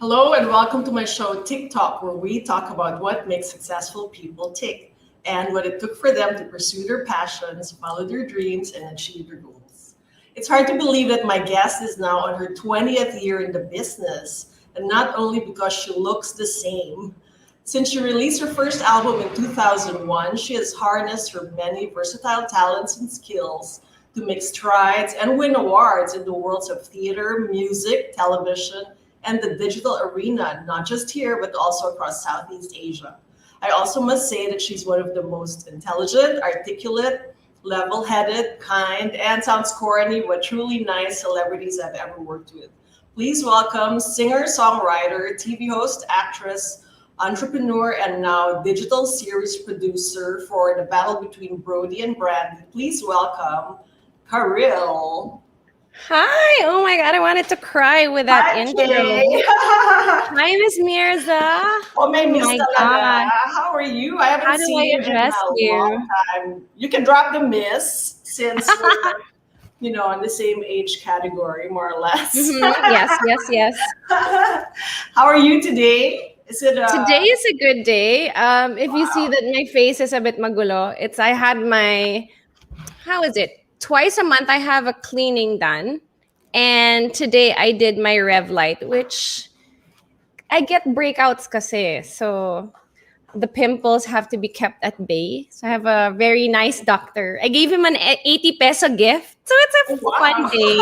Hello and welcome to my show TikTok, where we talk about what makes successful people tick and what it took for them to pursue their passions, follow their dreams, and achieve their goals. It's hard to believe that my guest is now on her 20th year in the business, and not only because she looks the same. Since she released her first album in 2001, she has harnessed her many versatile talents and skills to make strides and win awards in the worlds of theater, music, television, and the digital arena, not just here, but also across Southeast Asia. I also must say that she's one of the most intelligent, articulate, level headed, kind, and sounds corny, but truly nice celebrities I've ever worked with. Please welcome singer, songwriter, TV host, actress, entrepreneur, and now digital series producer for The Battle Between Brody and Brad. Please welcome Karylle. Hi! Oh my God, I wanted to cry with that Hi, intro. Jay. Hi, Miss Mirza. Oh, may Oh miss my talaga. God, How are you? I how haven't do seen I you in address a long you? time. You can drop the miss since we're, in the same age category, more or less. Yes, yes, yes. How are you today? Is it Today is a good day. If you see wow? that my face is a bit magulo, I had my, how is it? Twice a month I have a cleaning done. And today I did my rev light, which I get breakouts kasi. So the pimples have to be kept at bay. So I have a very nice doctor. I gave him an 80 peso gift. So it's a Oh, fun wow. day.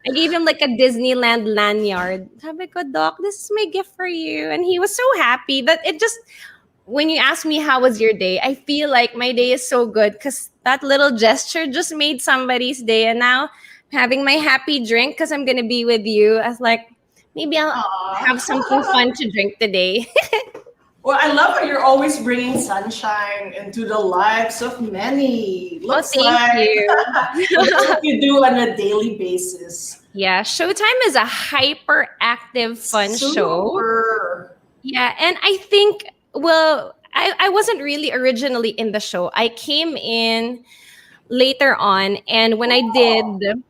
I gave him like a Disneyland lanyard. Sabi ko, Doc, this is my gift for you. And he was so happy that it just, when you ask me how was your day, I feel like my day is so good because that little gesture just made somebody's day. And now having my happy drink because I'm going to be with you, I was like, maybe I'll have something Aw. fun to drink today. Well, I love how you're always bringing sunshine into the lives of many. Oh, thank you. Looks like you do on a daily basis. Yeah, Showtime is a hyperactive, fun show. Super. Yeah, and I think, well, I wasn't really originally in the show. I came in later on, and when I did, Oh,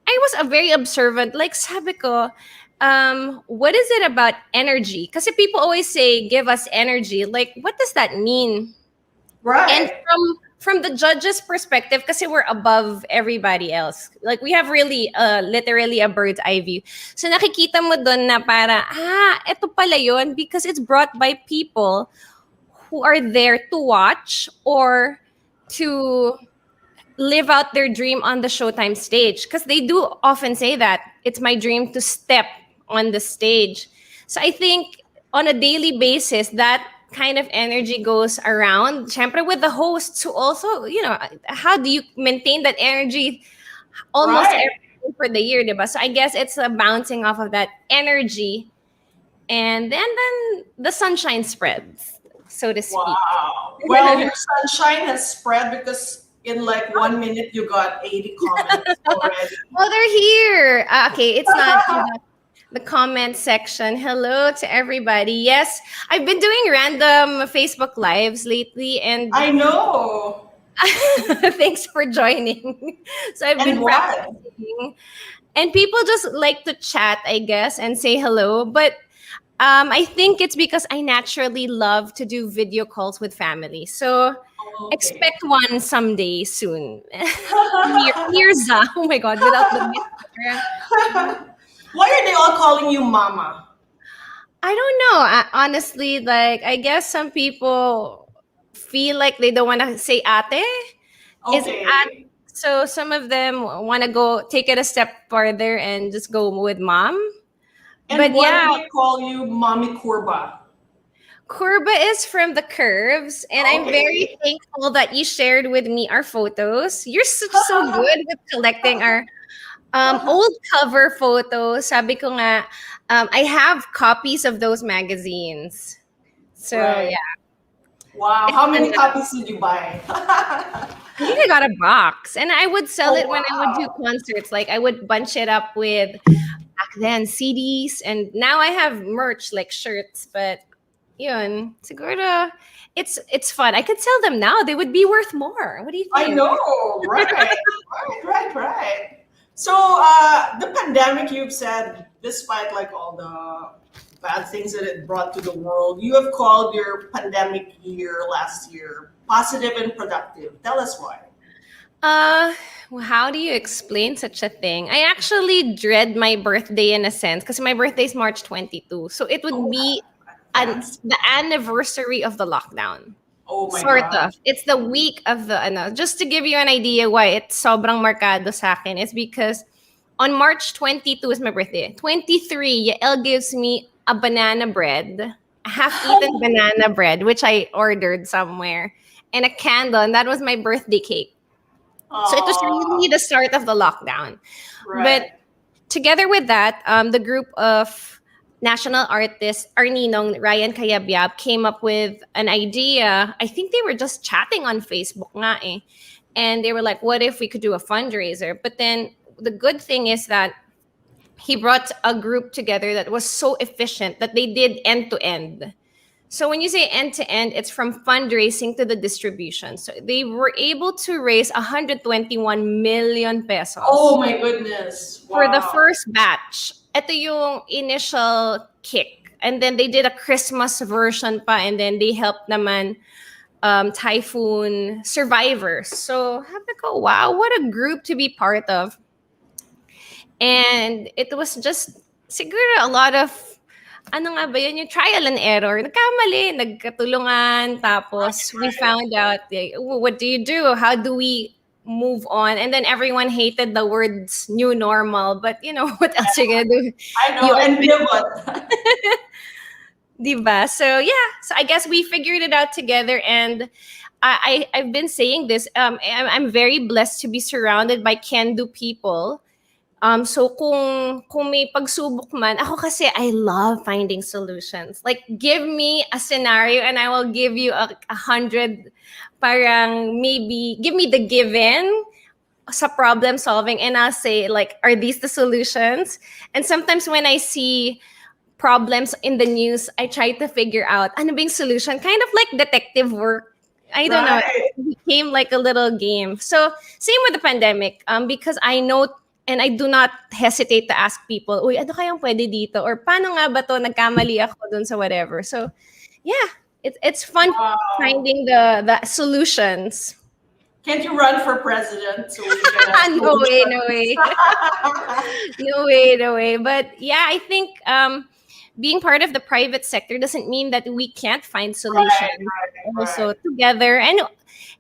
I was a very observant. Like, sabi ko, what is it about energy? Because people always say, give us energy. Like, what does that mean? And right. from the judge's perspective, kasi we're above everybody else. Like we have really literally a bird's eye view. So nakikita mo doon na para eto pala yun because it's brought by people who are there to watch or to live out their dream on the Showtime stage, because they do often say that it's my dream to step on the stage. So I think on a daily basis that kind of energy goes around. Syempre with the hosts who also, how do you maintain that energy almost Right. every day for the year, diba? So I guess it's a bouncing off of that energy, and then the sunshine spreads, so to speak. Wow. Well, your sunshine has spread because in like 1 minute you got 80 comments already. Oh, they're here. Okay, it's not in the comment section. Hello to everybody. Yes, I've been doing random Facebook lives lately, and I know. thanks for joining. So I've And been what? practicing, and people just like to chat, I guess, and say hello. But I think it's because I naturally love to do video calls with family. So Okay. expect one someday soon. Mirza. Oh my God, without the Mirza. Why are they all calling you mama? I don't know. Honestly, like I guess some people feel like they don't want to say ate. Is at Okay. so some of them want to go take it a step further and just go with mom. And But why do yeah, they call you mommy kurba? Kurba is from the curves, and I'm very Okay. thankful that you shared with me our photos. You're so good with collecting our old cover photos. Sabi ko nga, I have copies of those magazines. So Right. yeah, Wow. it's How fun. many copies did you buy? I think I got a box, and I would sell Oh, it when I would do wow. concerts. Like I would bunch it up with back then CDs, and now I have merch like shirts. But yun, siguro it's fun. I could sell them now; they would be worth more. What do you I think? know. Right. Right. So, the pandemic, you've said, despite like all the bad things that it brought to the world. You have called your pandemic year last year positive and productive. Tell us why. Uh, how do you explain such a thing? I actually dread my birthday in a sense because my birthday is March 22. So it would Oh, be advance. the anniversary of the lockdown. Oh my Sort of. gosh. It's the week of the ano. Just to give you an idea why it's sobrang markado sa akin is because on March 22 is my birthday. 23, Yael gives me a banana bread, a half-eaten banana bread, which I ordered somewhere, and a candle, and that was my birthday cake. So it was really Oh, the start of the lockdown. But right. together with that, the group of national artists, Arninong, Ryan Kayabyab, came up with an idea. I think they were just chatting on Facebook nga eh. And they were like, what if we could do a fundraiser? But then the good thing is that he brought a group together that was so efficient that they did end to end. So when you say end to end, it's from fundraising to the distribution. So they were able to raise 121 million Oh pesos my goodness. for the Wow. first batch. Ito yung initial kick. And then they did a Christmas version pa, and then they helped naman typhoon survivors. So happy ko, wow, what a group to be part of. And it was just siguro a lot of ano nga ba yun, yung trial and error. Nagkamali, nagkatulungan, tapos we found out, like, what do you do? How do we move on? And then everyone hated the words new normal, but you know, what else you gonna do? I know. You And admit, pivot. diba? So yeah, so I guess we figured it out together, and I've been saying this, I'm very blessed to be surrounded by can-do people. So kung may pagsubok man, ako kasi I love finding solutions. Like, give me a scenario and I will give you a hundred, parang maybe, give me the given sa problem solving and I'll say like, are these the solutions? And sometimes when I see problems in the news, I try to figure out ano bang solution, kind of like detective work. I don't know. Right. It became like a little game. So same with the pandemic. Because I know and I do not hesitate to ask people, uy, ano kayang pwede dito? Or paano nga ba to? Nagkamali ako dun sa whatever. So yeah, it's fun Wow. finding the solutions. Can't you run for president so we can have No way, solutions? no way. No way, no way. But yeah, I think being part of the private sector doesn't mean that we can't find Right, solutions right. also together. And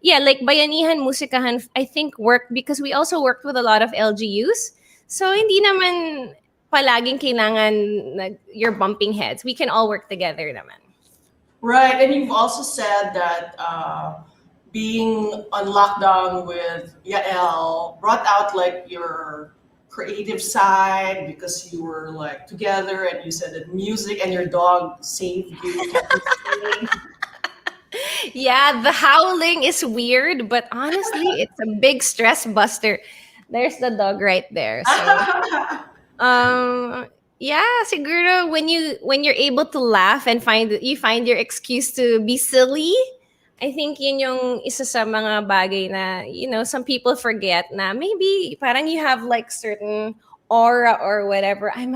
yeah, like Bayanihan Musikahan, I think worked because we also worked with a lot of LGUs. So hindi naman palaging kailangan you're bumping heads. We can all work together naman. Right. And you've also said that being on lockdown with Yael brought out like your creative side because you were like together and you said that music and your dog saved you, kept you sane. Yeah, the howling is weird, but honestly, it's a big stress buster. There's the dog right there. So Um, yeah, siguro when you're able to laugh and find your excuse to be silly, I think yun yung isa sa mga bagay na, you know, some people forget na maybe parang you have like certain aura or whatever. I'm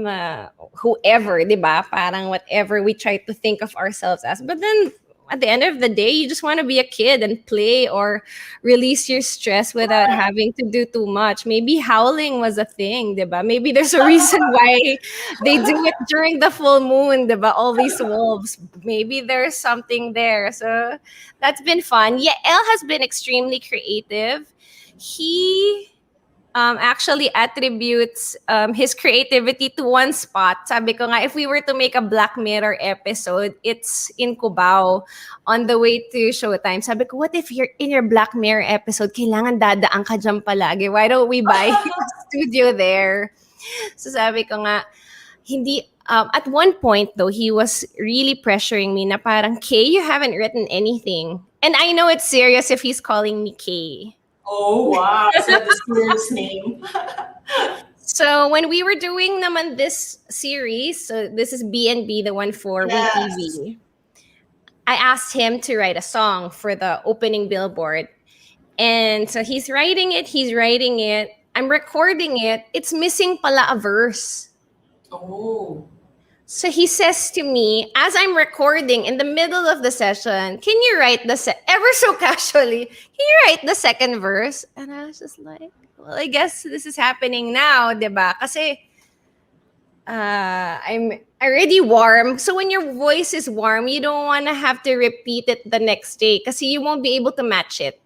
a whoever, 'di ba? Parang whatever we try to think of ourselves as. But then at the end of the day, you just want to be a kid and play or release your stress without having to do too much. Maybe howling was a thing, 'di ba? Maybe there's a reason why they do it during the full moon, 'di ba? All these wolves. Maybe there's something there. So that's been fun. Yeah, El has been extremely creative. He actually attributes his creativity to one spot. Sabi ko nga, if we were to make a Black Mirror episode, it's in Cubao on the way to Showtime. Sabi ko, what if you're in your Black Mirror episode, kailangan dadaan ka dyan palagi? Why don't we buy a studio there? So sabi ko nga, hindi, at one point though, he was really pressuring me na parang, Kay, you haven't written anything. And I know it's serious if he's calling me Kay. Oh wow, is that the serious name? So when we were doing naman this series, so this is B&B, the one for Yes. WeTV, I asked him to write a song for the opening billboard. And so he's writing it. I'm recording it. It's missing pala a verse. Oh. So he says to me, as I'm recording in the middle of the session, can you write ever so casually, can you write the second verse? And I was just like, well, I guess this is happening now, diba? Kasi I'm already warm. So when your voice is warm, you don't want to have to repeat it the next day kasi you won't be able to match it.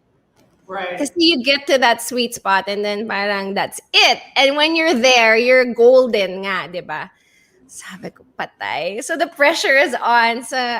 Right. Kasi you get to that sweet spot and then parang that's it. And when you're there, you're golden nga, diba? Sabi ko, patay. So the pressure is on. So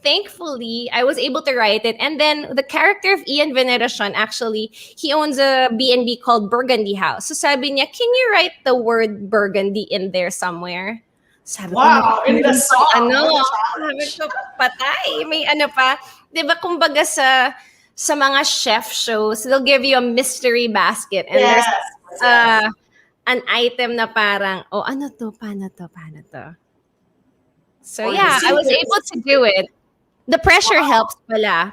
thankfully, I was able to write it. And then the character of Ian Veneracion, actually, he owns a B&B called Burgundy House. So sabi niya, can you write the word Burgundy in there somewhere? Sabi Wow, ko, in the song. ano, What a sabi challenge. ko, patay. May ano pa. Diba, kumbaga sa mga chef shows, they'll give you a mystery basket. And Yes. there's an item na parang, oh, ano to, paano to, paano to. So Or the yeah, I was secrets. able to do it. The pressure helps pala.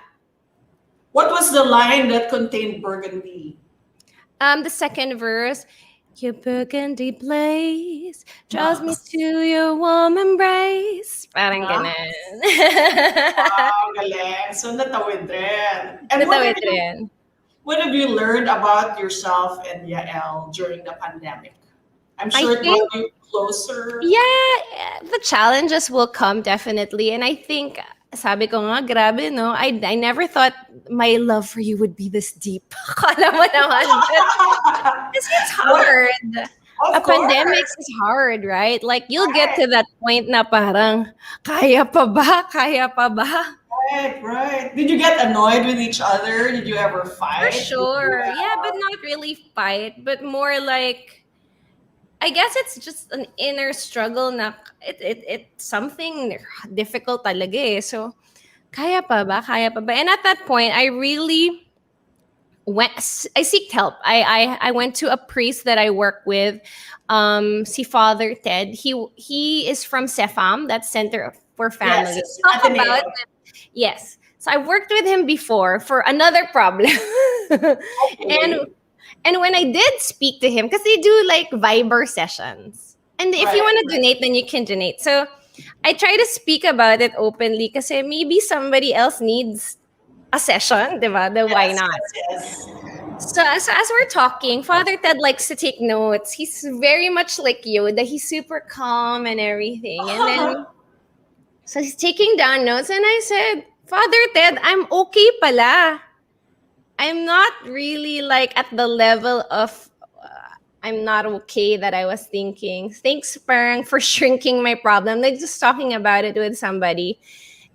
What was the line that contained Burgundy? The second verse, your burgundy blaze draws me to your warm embrace. Parang ganun. Wow, galing. So natawid rin. And Natawid rin. what have you learned about yourself and Yael during the pandemic? I'm I sure it think- brought you closer. Yeah, the challenges will come definitely. And I think, sabi ko nga, grabe, no? I never thought my love for you would be this deep. Kala mo naman. Kasi it's hard. Of A pandemic is hard, right? Like, you'll get to that point na parang, kaya pa ba? Kaya pa ba? Right. Did you get annoyed with each other? Did you ever For fight? sure. Yeah, but not really fight, but more like, I guess it's just an inner struggle na it's something difficult talaga eh. So, kaya pa ba? Kaya pa ba? And at that point, I really I seeked help. I went to a priest that I work with, si Father Ted. He is from CEFAM, that's Center for Family. Yes, Talk Ateneo. about it. Yes. So I worked with him before for another problem. And when I did speak to him, because they do like Viber sessions. And if you Right, want to donate, then you can donate. So I try to speak about it openly because maybe somebody else needs a session, diba? Why not? Yes. So as we're talking, Father Ted likes to take notes. He's very much like Yoda. He's super calm and everything. And then, so he's taking down notes. And I said, Father Ted, I'm okay pala. I'm not really like at the level of I'm not okay that I was thinking. Thanks, Perng, for shrinking my problem. Like just talking about it with somebody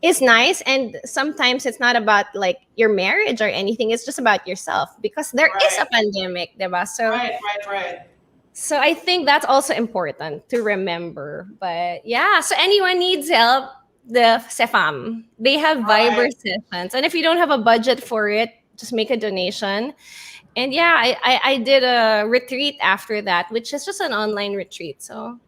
is nice. And sometimes it's not about like your marriage or anything. It's just about yourself because there is a pandemic, diba? So, Right. so I think that's also important to remember. But yeah, so anyone needs help, the CEFAM, they have Viber sessions. And if you don't have a budget for it, just make a donation. And yeah, I did a retreat after that, which is just an online retreat. So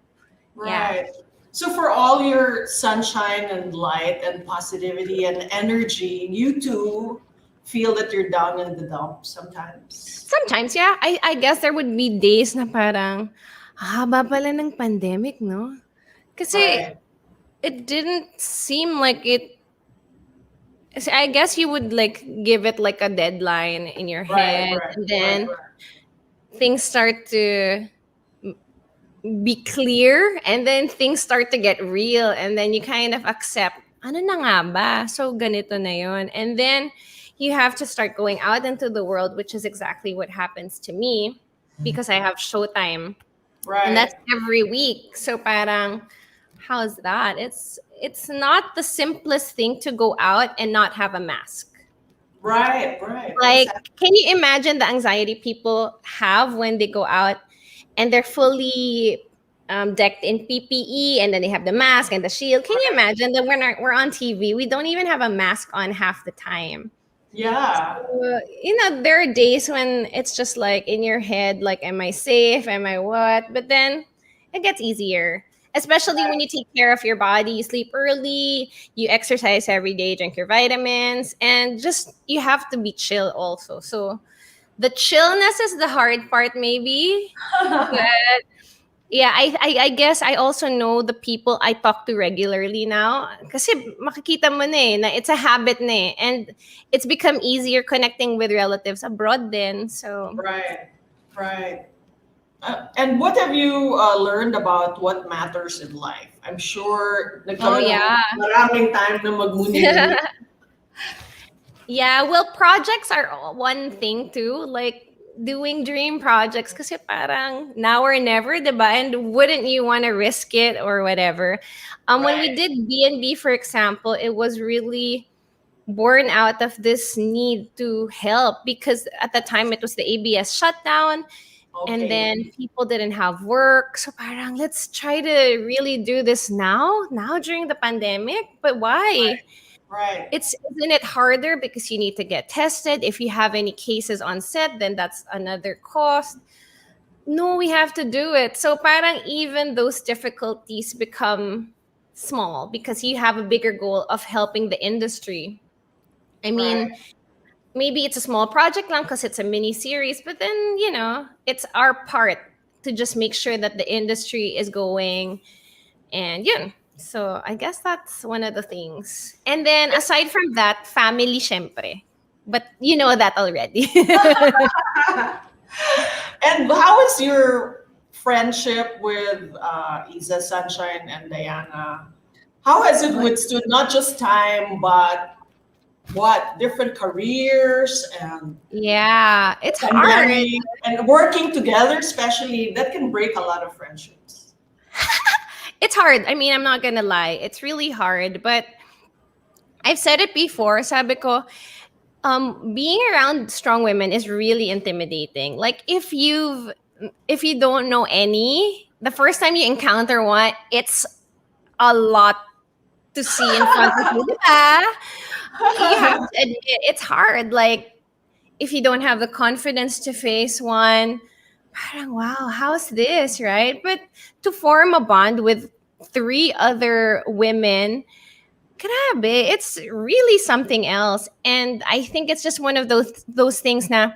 Right. So for all your sunshine and light and positivity and energy, you too feel that you're down in the dumps sometimes. Sometimes, yeah. I guess there would be days na parang, haba pala ng pandemic, no? Kasi it didn't seem like it. I guess you would like give it like a deadline in your head, and then things start to be clear, and then things start to get real, and then you kind of accept, ano na nga ba? So ganito na yun. And then you have to start going out into the world, which is exactly what happens to me because I have showtime. And that's every week. So parang, how's that? It's not the simplest thing to go out and not have a mask. Right. Like, can you imagine the anxiety people have when they go out and they're fully decked in PPE and then they have the mask and the shield? Can you imagine that when we're on TV, we don't even have a mask on half the time? Yeah. So, there are days when it's just like in your head, like, am I safe? Am I what? But then it gets easier. Especially when you take care of your body, you sleep early, you exercise every day, drink your vitamins, and just you have to be chill also. So the chillness is the hard part maybe, but Yeah, I guess I also know the people I talk to regularly now. Kasi makikita mo na eh, na it's a habit na eh. And it's become easier connecting with relatives abroad then. So, Right, right. And what have you learned about what matters in life? I'm sure oh nagkaroon ng yeah. maraming time na magmuni-muni. Yeah, well, projects are one thing too. Like doing dream projects kasi parang now or never, diba? And wouldn't you want to risk it or whatever? When we Right. did B&B, for example, it was really born out of this need to help because at the time it was the ABS shutdown and Okay. then people didn't have work. So parang let's try to really do this now during the pandemic. But why? Right. Right. It's isn't it harder because you need to get tested? If you have any cases on set, then that's another cost. No, we have to do it. So parang even those difficulties become small because you have a bigger goal of helping the industry. I Right. mean, maybe it's a small project lang because it's a mini series, but then, it's our part to just make sure that the industry is going and yeah. So I guess that's one of the things. And then aside from that, family syempre. But you know that already. And how is your friendship with Isa, Sunshine, and Diana? How has it But withstood not just time, but what different careers and yeah, it's hard. pandemic and working together, especially that can break a lot of friendships. It's hard. I mean, I'm not gonna lie. It's really hard. But I've said it before. Sabi ko, being around strong women is really intimidating. Like if you don't know any, the first time you encounter one, it's a lot to see in front of you. Diba? You have to admit it's hard. Like if you don't have the confidence to face one, parang wow, how's this, right? But to form a bond with three other women, grabe, it's really something else. And I think it's just one of those things na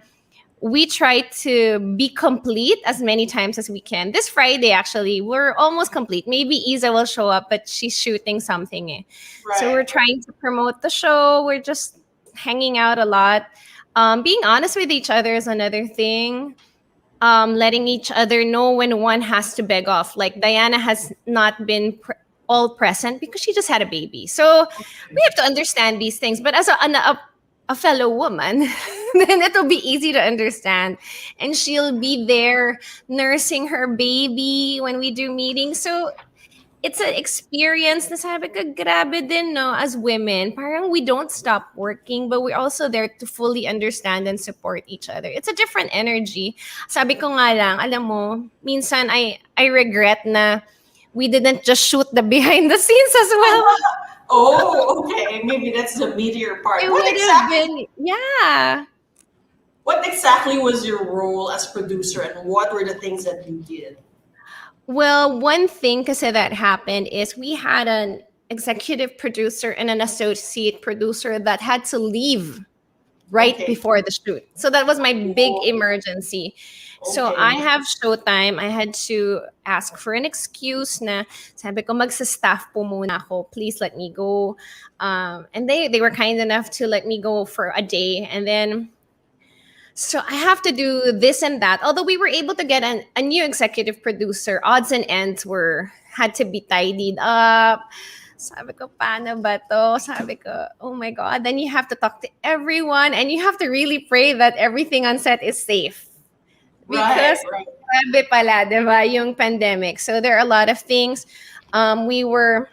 we try to be complete as many times as we can. This Friday, actually, we're almost complete. Maybe Isa will show up, but she's shooting something. Eh. So we're Right. trying to promote the show. We're just hanging out a lot. Being honest with each other is another thing. Letting each other know when one has to beg off. Like Diana has not been all present because she just had a baby. So we have to understand these things. But as a fellow woman, then it'll be easy to understand. And she'll be there nursing her baby when we do meetings. So it's an experience na sabi ko, grabe din, no, as women. Parang we don't stop working, but we're also there to fully understand and support each other. It's a different energy. Sabi ko nga lang, alam mo, minsan I regret na we didn't just shoot the behind the scenes as well. Oh, okay. Maybe that's the meteor part. It would have been, yeah. What exactly was your role as producer and what were the things that you did? Well, one thing kasi that happened is we had an executive producer and an associate producer that had to leave right Okay. before the shoot. So that was my big Oh, emergency. So I okay. have showtime. I had to ask for an excuse na sabi ko magsa-staff po muna ako. Please let me go. And they were kind enough to let me go for a day. And then so I have to do this and that. Although we were able to get a new executive producer, odds and ends had to be tidied up. Sabi ko, paano ba to? Sabi ko, oh my God. Then you have to talk to everyone and you have to really pray that everything on set is safe. Right, Because, right. grabe pala, diba, yung pandemic. So there are a lot of things. We were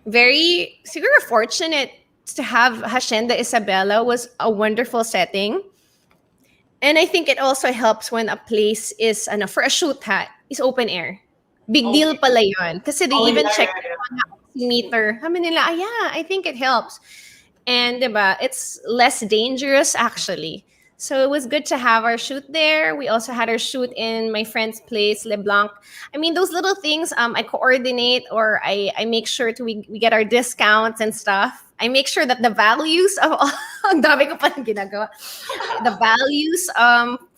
very, siguro fortunate to have Hacienda Isabela was a wonderful setting. And I think it also helps when a place is, for a shoot ha, is open air. Big deal Okay. pala yun. Kasi they Oh, even yeah, check yeah, yeah. on the oximeter. Sabi nila, yeah, I think it helps. And diba, it's less dangerous actually. So it was good to have our shoot there. We also had our shoot in my friend's place, LeBlanc. I mean, those little things I coordinate or I make sure we get our discounts and stuff. I make sure that the values of all, ang dami ko palang ginagawa. The values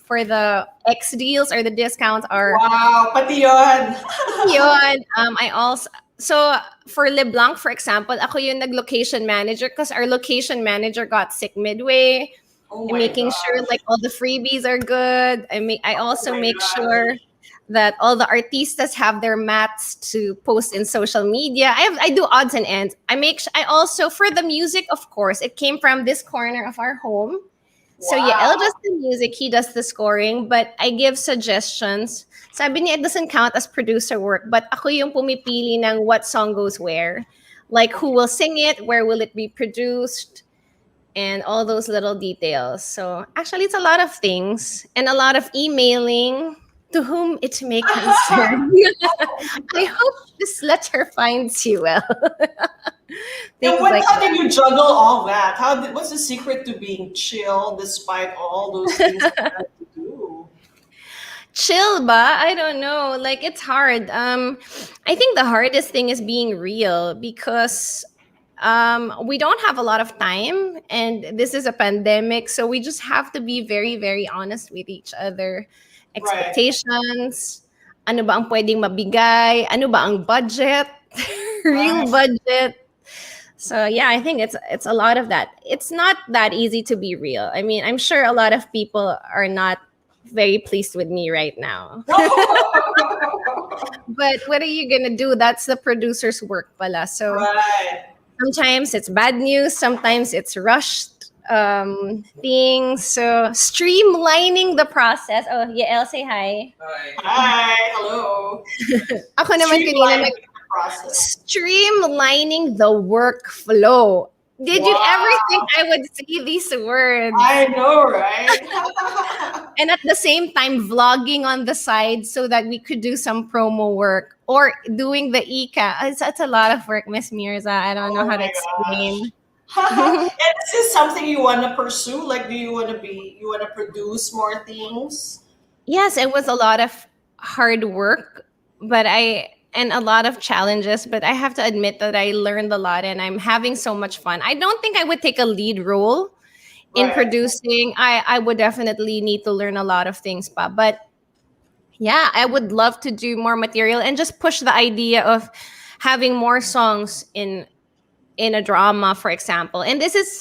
for the X deals or the discounts are Wow, pati yun. yun. I also so for LeBlanc, for example, ako yung nag-location manager because our location manager got sick midway. Oh I'm my making sure gosh. like all the freebies are good. I Oh also my make gosh. sure that all the artistas have their mats to post in social media. I do odds and ends. I also for the music, of course, it came from this corner of our home. So yeah, Wow. Yael does the music, he does the scoring, but I give suggestions. Sabi niya, it doesn't count as producer work, but ako yung pumipili ng what song goes where. Like who Okay. will sing it, where will it be produced, and all those little details. So actually, it's a lot of things and a lot of emailing to whom it may concern. I hope this letter finds you well. And Things like how that. did you juggle all that? What's the secret to being chill despite all those things you had to do? Chill ba? I don't know. Like it's hard. I think the hardest thing is being real because we don't have a lot of time and this is a pandemic, so we just have to be very very honest with each other. Right. Expectations, ano ba ang pwedeng mabigay, ano ba ang budget, real Right. budget. So yeah, I think it's a lot of that. It's not that easy to be real. I mean, I'm sure a lot of people are not very pleased with me right now. But what are you gonna do? That's the producer's work pala. So Right. sometimes it's bad news, sometimes it's rushed things. So streamlining the process. Oh, yeah, say hi. Hi. Hello. Ako naman kanina Streamlining the process. streamlining the workflow. Did you ever think Wow. I would say these words? I know, right? And at the same time, vlogging on the side so that we could do some promo work or doing the Ika. It's a lot of work, Miss Mirza. I don't know Oh how to my gosh. explain. And is this something you want to pursue? Like, you want to produce more things? Yes, it was a lot of hard work, but and a lot of challenges, but I have to admit that I learned a lot and I'm having so much fun. I don't think I would take a lead role in Right. producing. I would definitely need to learn a lot of things, but yeah, I would love to do more material and just push the idea of having more songs in a drama, for example. And this is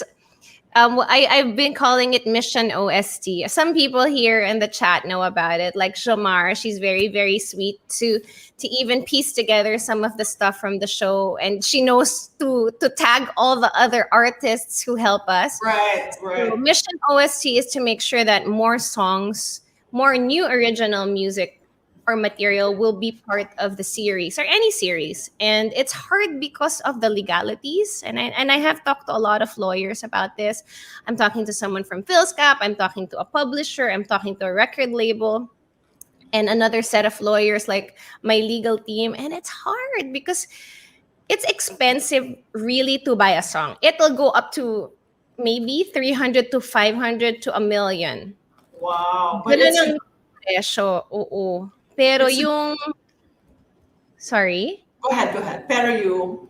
I've been calling it Mission OST. Some people here in the chat know about it, like Shamar. She's very, very sweet to even piece together some of the stuff from the show, and she knows to tag all the other artists who help us. Right. So Right. Mission OST is to make sure that more songs, more new original music or material will be part of the series or any series. And it's hard because of the legalities. And I have talked to a lot of lawyers about this. I'm talking to someone from PhilScap, I'm talking to a publisher, I'm talking to a record label, and another set of lawyers like my legal team. And it's hard because it's expensive really to buy a song. It'll go up to maybe 300 to 500 to a million. Wow. But Ganun ang presyo, oo. Pero it's a, yung, sorry? go ahead. Go ahead. Pero you.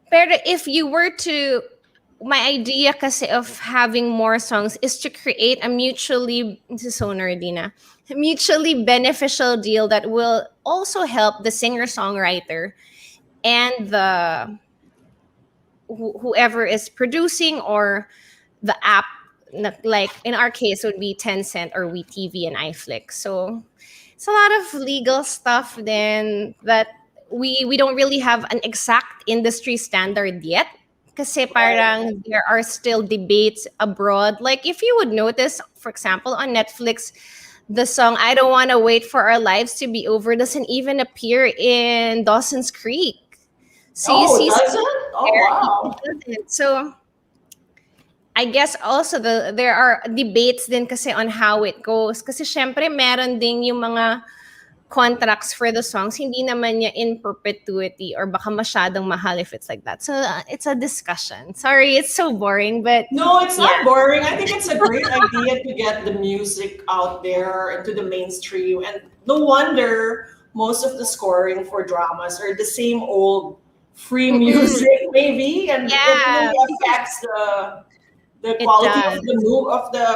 Pero if you were to, my idea kasi of having more songs is to create a mutually, this is so nerdy na, mutually beneficial deal that will also help the singer-songwriter and the whoever is producing or the app, like in our case would be Tencent or WeTV and iFlix. So it's a lot of legal stuff then that we don't really have an exact industry standard yet. Kasi parang there are still debates abroad. Like if you would notice, for example, on Netflix, the song I Don't Want to Wait for Our Lives to Be Over doesn't even appear in Dawson's Creek. So you Oh, see does it? Oh, wow. so I guess also there are debates din kasi on how it goes. Kasi syempre meron din yung mga contracts for the songs, hindi naman niya in perpetuity or baka masyadong mahal if it's like that. So it's a discussion. Sorry, it's so boring, but No, it's yeah. not boring. I think it's a great idea to get the music out there into the mainstream. And no wonder most of the scoring for dramas are the same old free music, maybe, and it Yeah, really affects the it quality of does. the move of the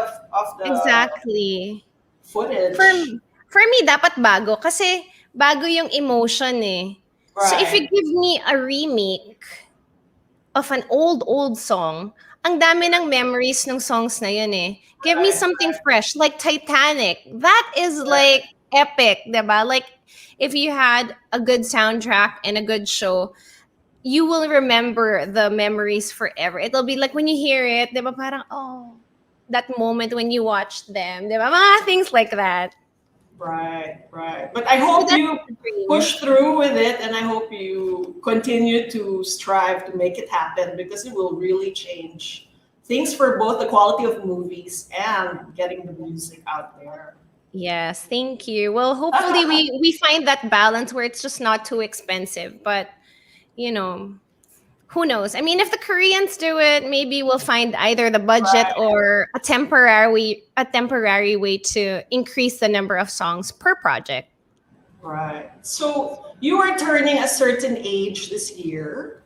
Exactly. For footage. for me dapat bago kasi bago yung emotion eh. So if you Right. give me a remake of an old song, ang dami ng memories ng songs na yun eh. Give me Right. something fresh like Titanic. That is Right. like epic, 'di ba? Like if you had a good soundtrack and a good show, you will remember the memories forever. It'll be like when you hear it, 'di ba, parang oh, that moment when you watched them, 'di ba? Mga things like that. Right, right. But I So hope that's you the dream. push through with it, and I hope you continue to strive to make it happen because it will really change things for both the quality of movies and getting the music out there. Yes, thank you. Well, hopefully we find that balance where it's just not too expensive, but you know, who knows? I mean, if the Koreans do it, maybe we'll find either the budget Right, or a temporary way to increase the number of songs per project. right. So you are turning a certain age this year.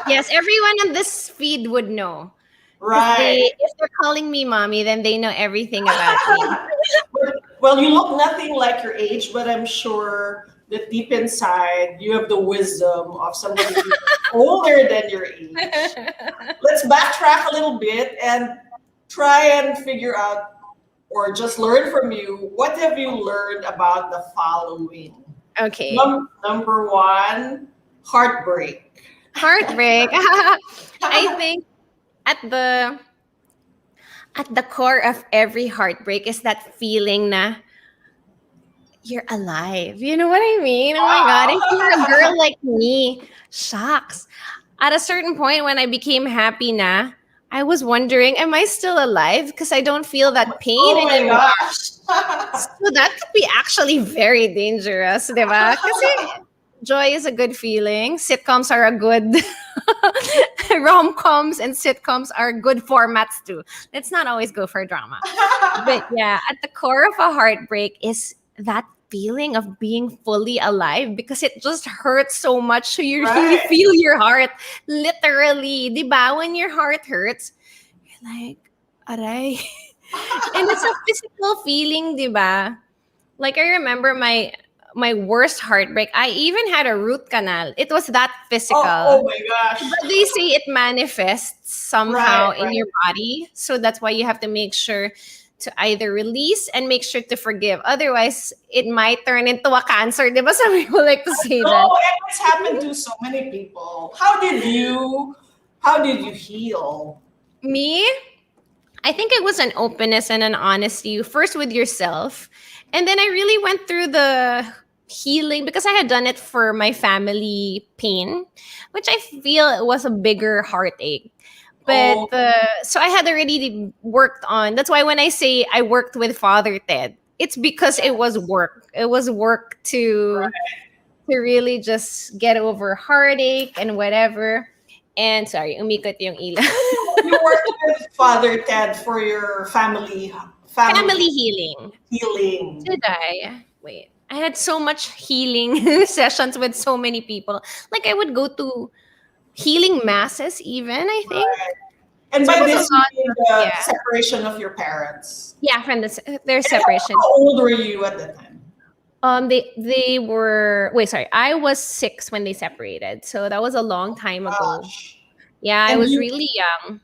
Yes, everyone on this feed would know because Right. if they're calling me mommy, then they know everything about me. Well, you look nothing like your age, but I'm sure that deep inside you have the wisdom of somebody who's older than your age. Let's backtrack a little bit and try and figure out or just learn from you. What have you learned about the following? Okay. Number one, heartbreak. Heartbreak. I think at the at the core of every heartbreak is that feeling na you're alive. You know what I mean? Oh my god, if you're a Wow. girl like me, shucks. At a certain point when I became happy na, I was wondering, am I still alive? Because I don't feel that pain Oh my anymore. gosh. So that could be actually very dangerous, di ba? Kasi joy is a good feeling. Sitcoms are a good rom-coms and sitcoms are good formats too. Let's not always go for drama. But yeah, at the core of a heartbreak is that feeling of being fully alive because it just hurts so much. So you really Right. feel your heart literally. Di ba? When your heart hurts, you're like, aray. And it's a physical feeling, di ba? Like I remember my worst heartbreak. I even had a root canal. It was that Oh physical. my gosh. But they say it manifests somehow Right, in right. your body. So that's why you have to make sure to either release and make sure to forgive. Otherwise, it might turn into a cancer. Di ba? Some people like to say No, that. and it's happened to so many people. How did you heal? Me, I think it was an openness and an honesty first with yourself. And then I really went through the healing because I had done it for my family pain, which I feel it was a bigger heartache. But Oh, so I had already worked on. That's why when I say I worked with Father Ted, it's because it was yes. work. It was work to really just get over heartache and whatever. And sorry, umikot yung ila. You worked with Father Ted for your family Family healing. healing. Did I? Wait. I had so much healing sessions with so many people. Like I would go to healing masses even, I think. Right. And So it by was a this you lot mean of the yeah. separation of your parents. Yeah, from their separation. How old were you at the time? They were wait, sorry. I was 6 when they separated. So that was a long time ago. Gosh. Yeah, I And was you really young.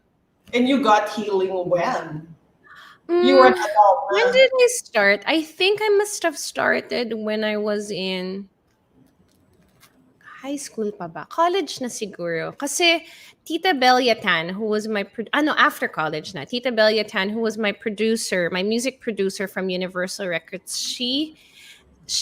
and you got healing when? You were an Mm, adult when then. did I start? I think I must have started when I was in high school pa ba? College na siguro. Kasi Tita Belyatan, who was my after college na. Tita Belyatan, who was my producer, my music producer from Universal Records, she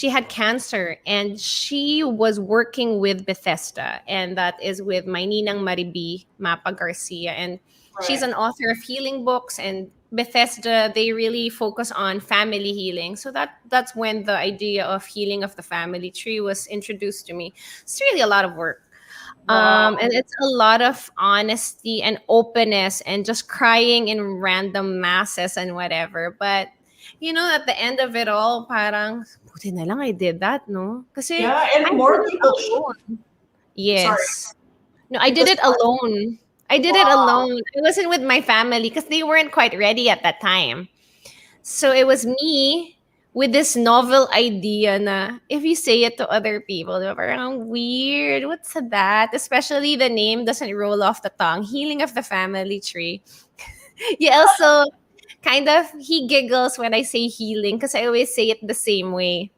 had cancer and she was working with Bethesda, and that is with my ninang Maribi Mapa Garcia, and she's Right. an author of healing books. And Bethesda, they really focus on family healing, so that's when the idea of healing of the family tree was introduced to me. It's really a lot of work, Wow. and it's a lot of honesty and openness and just crying in random masses and whatever. But at the end of it all, parang, buti na lang I did that, no? Kasi Yeah, I and did more it people should. alone. Sorry. Yes. No, I did Because it alone. I did it wow. alone. I wasn't with my family because they weren't quite ready at that time. So it was me with this novel idea na if you say it to other people, they're parang weird. What's that? Especially the name doesn't roll off the tongue. Healing of the family tree. You also kind of he giggles when I say healing because I always say it the same way.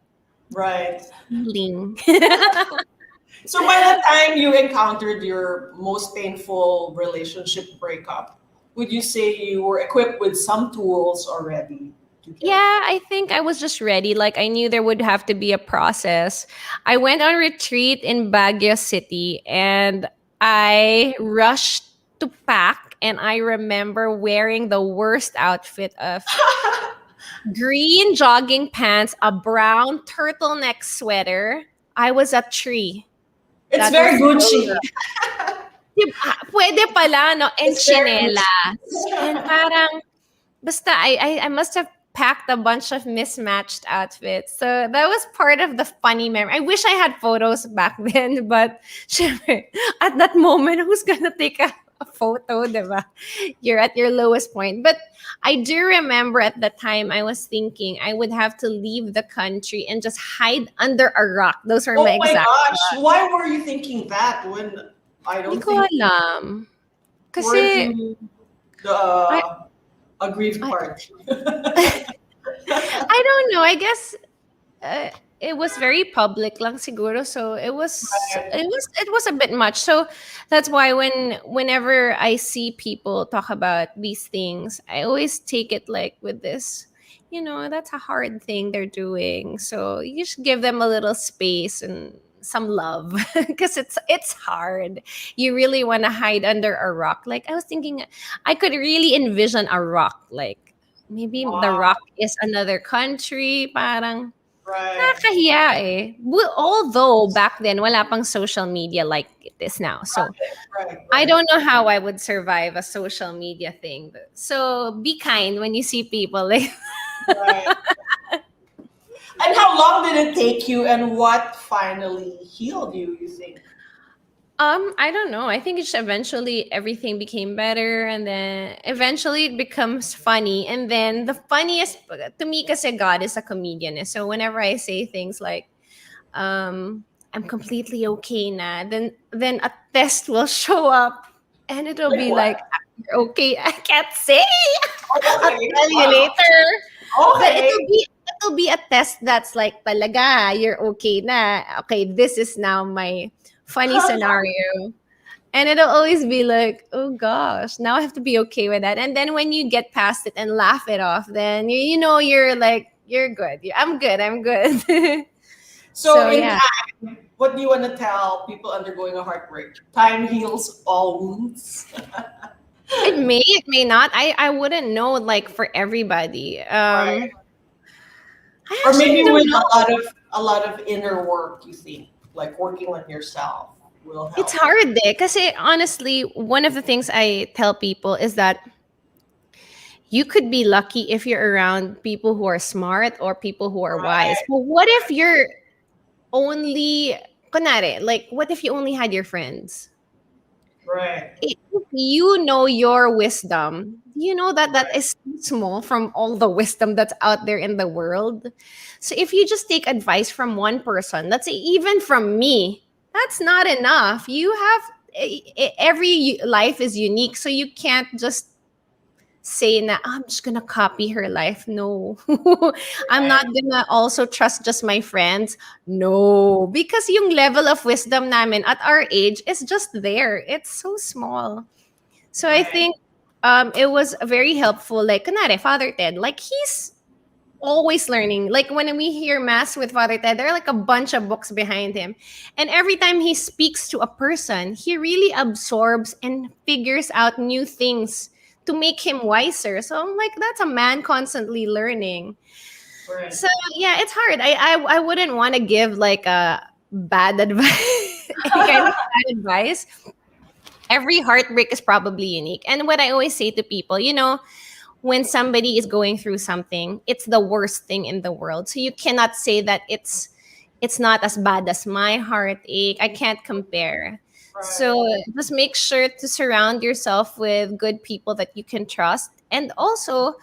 Right. Healing. So by the time you encountered your most painful relationship breakup, would you say you were equipped with some tools already to get? Yeah, I think I was just ready. Like I knew there would have to be a process. I went on retreat in Baguio City and I rushed to pack and I remember wearing the worst outfit of green jogging pants, a brown turtleneck sweater. I was a tree. It's That was very Gucci. pwede pala, no? And It's very chinelas. And Gucci. parang, basta, I must have packed a bunch of mismatched outfits. So that was part of the funny memory. I wish I had photos back then, but syempre, at that moment, who's gonna take a photo, diba? You're at your lowest point. But I do remember at the time I was thinking I would have to leave the country and just hide under a rock. Those were my Oh my exact. gosh, why were you thinking that when I Hindi don't ko think alam. weren't Kasi, you I, the aggrieved I, party? I don't know. I guess uh, it was very public lang siguro. So Right. it was a bit much. So that's why whenever I see people talk about these things, I always take it like with this, that's a hard thing they're doing. So you just give them a little space and some love because it's hard. You really want to hide under a rock. Like I was thinking I could really envision a rock like maybe the Wow. rock is another country, parang Right. nakakahiya eh. Although back then, wala pang social media like it is now. So, Right. I Right. don't know how I would survive a social media thing. So, be kind when you see people. Like, Right. And how long did it take you, and what finally healed you? You think? I don't know. I think it's eventually everything became better, and then eventually it becomes funny. And then the funniest to me, kasi God is a comedian. So whenever I say things like, I'm completely okay na. Then a test will show up and it'll Like be what? like, "You're okay." I can't say. I'll Okay. tell you Wow. later. But Okay. it'll be a test that's like talaga, you're okay na. Okay, this is now my funny scenario. And it'll always be like, oh gosh, now I have to be okay with that. And then when you get past it and laugh it off, then you're like, you're good. I'm good. I'm good. So So in yeah. time, what do you want to tell people undergoing a heartbreak? Time heals all wounds. It may not. I wouldn't know like for everybody. Right. I Or actually maybe don't with know. a lot of inner work, you think, like working on yourself will It's help. hard kasi honestly, one of the things I tell people is that you could be lucky if you're around people who are smart or people who are wise. Right. But what if you're only kunwari, like what if you only had your friends? Right. If you know your wisdom, you know that Right. is small from all the wisdom that's out there in the world. So if you just take advice from one person, let's say even from me, that's not enough. You have every life is unique, so you can't just say na "Ah, I'm just gonna copy her life. No, I'm not Right. gonna also trust just my friends. No, because yung level of wisdom namin at our age is just there. It's so small. So I Right. think it was very helpful. Like kunwari, Father Ted, like he's always learning. Like when we hear mass with Father Ted, there are like a bunch of books behind him. And every time he speaks to a person, he really absorbs and figures out new things to make him wiser. So I'm like, that's a man constantly learning. Right. So yeah, it's hard. I wouldn't want to give like a bad advice, any kind of bad advice. Every heartbreak is probably unique. And what I always say to people, when somebody is going through something, it's the worst thing in the world. So you cannot say that it's not as bad as my heartache. I can't compare. Right. So just make sure to surround yourself with good people that you can trust. And also,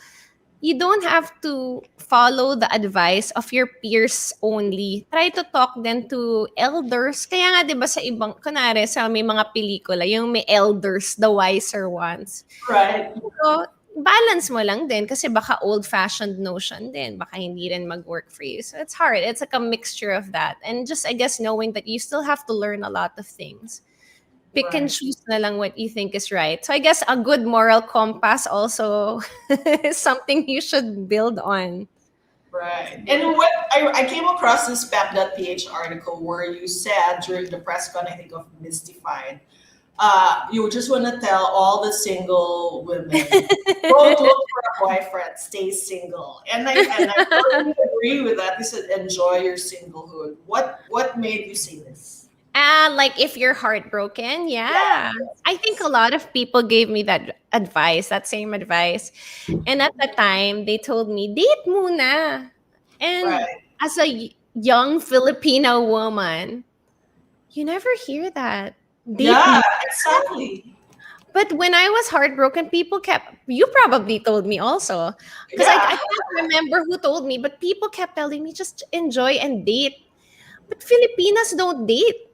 you don't have to follow the advice of your peers only. Try to talk then to elders. Kaya nga 'di ba sa ibang kunwari sa may mga pelikula, yung may elders, the wiser ones. Right. So, balance mo lang din kasi baka old-fashioned notion din. Baka hindi rin mag-work for you. So, it's hard. It's like a mixture of that. And just, I guess, knowing that you still have to learn a lot of things. Pick and Right. choose na lang what you think is right. So, I guess a good moral compass also is something you should build on. Right. And what I came across this pep.ph article where you said during the press con, I think of Mystified, you just want to tell all the single women, don't look for a boyfriend, stay single. And I totally agree with that. You said enjoy your singlehood. What made you say this? Like if you're heartbroken, Yeah. yeah. I think a lot of people gave me that advice, that same advice. And at the time, they told me, date muna. And Right. as a young Filipino woman, you never hear that. Date Yeah, muna. exactly. But when I was heartbroken, people kept, you probably told me also. Because I Yeah. can't remember who told me, but people kept telling me, just enjoy and date. But Filipinas don't date.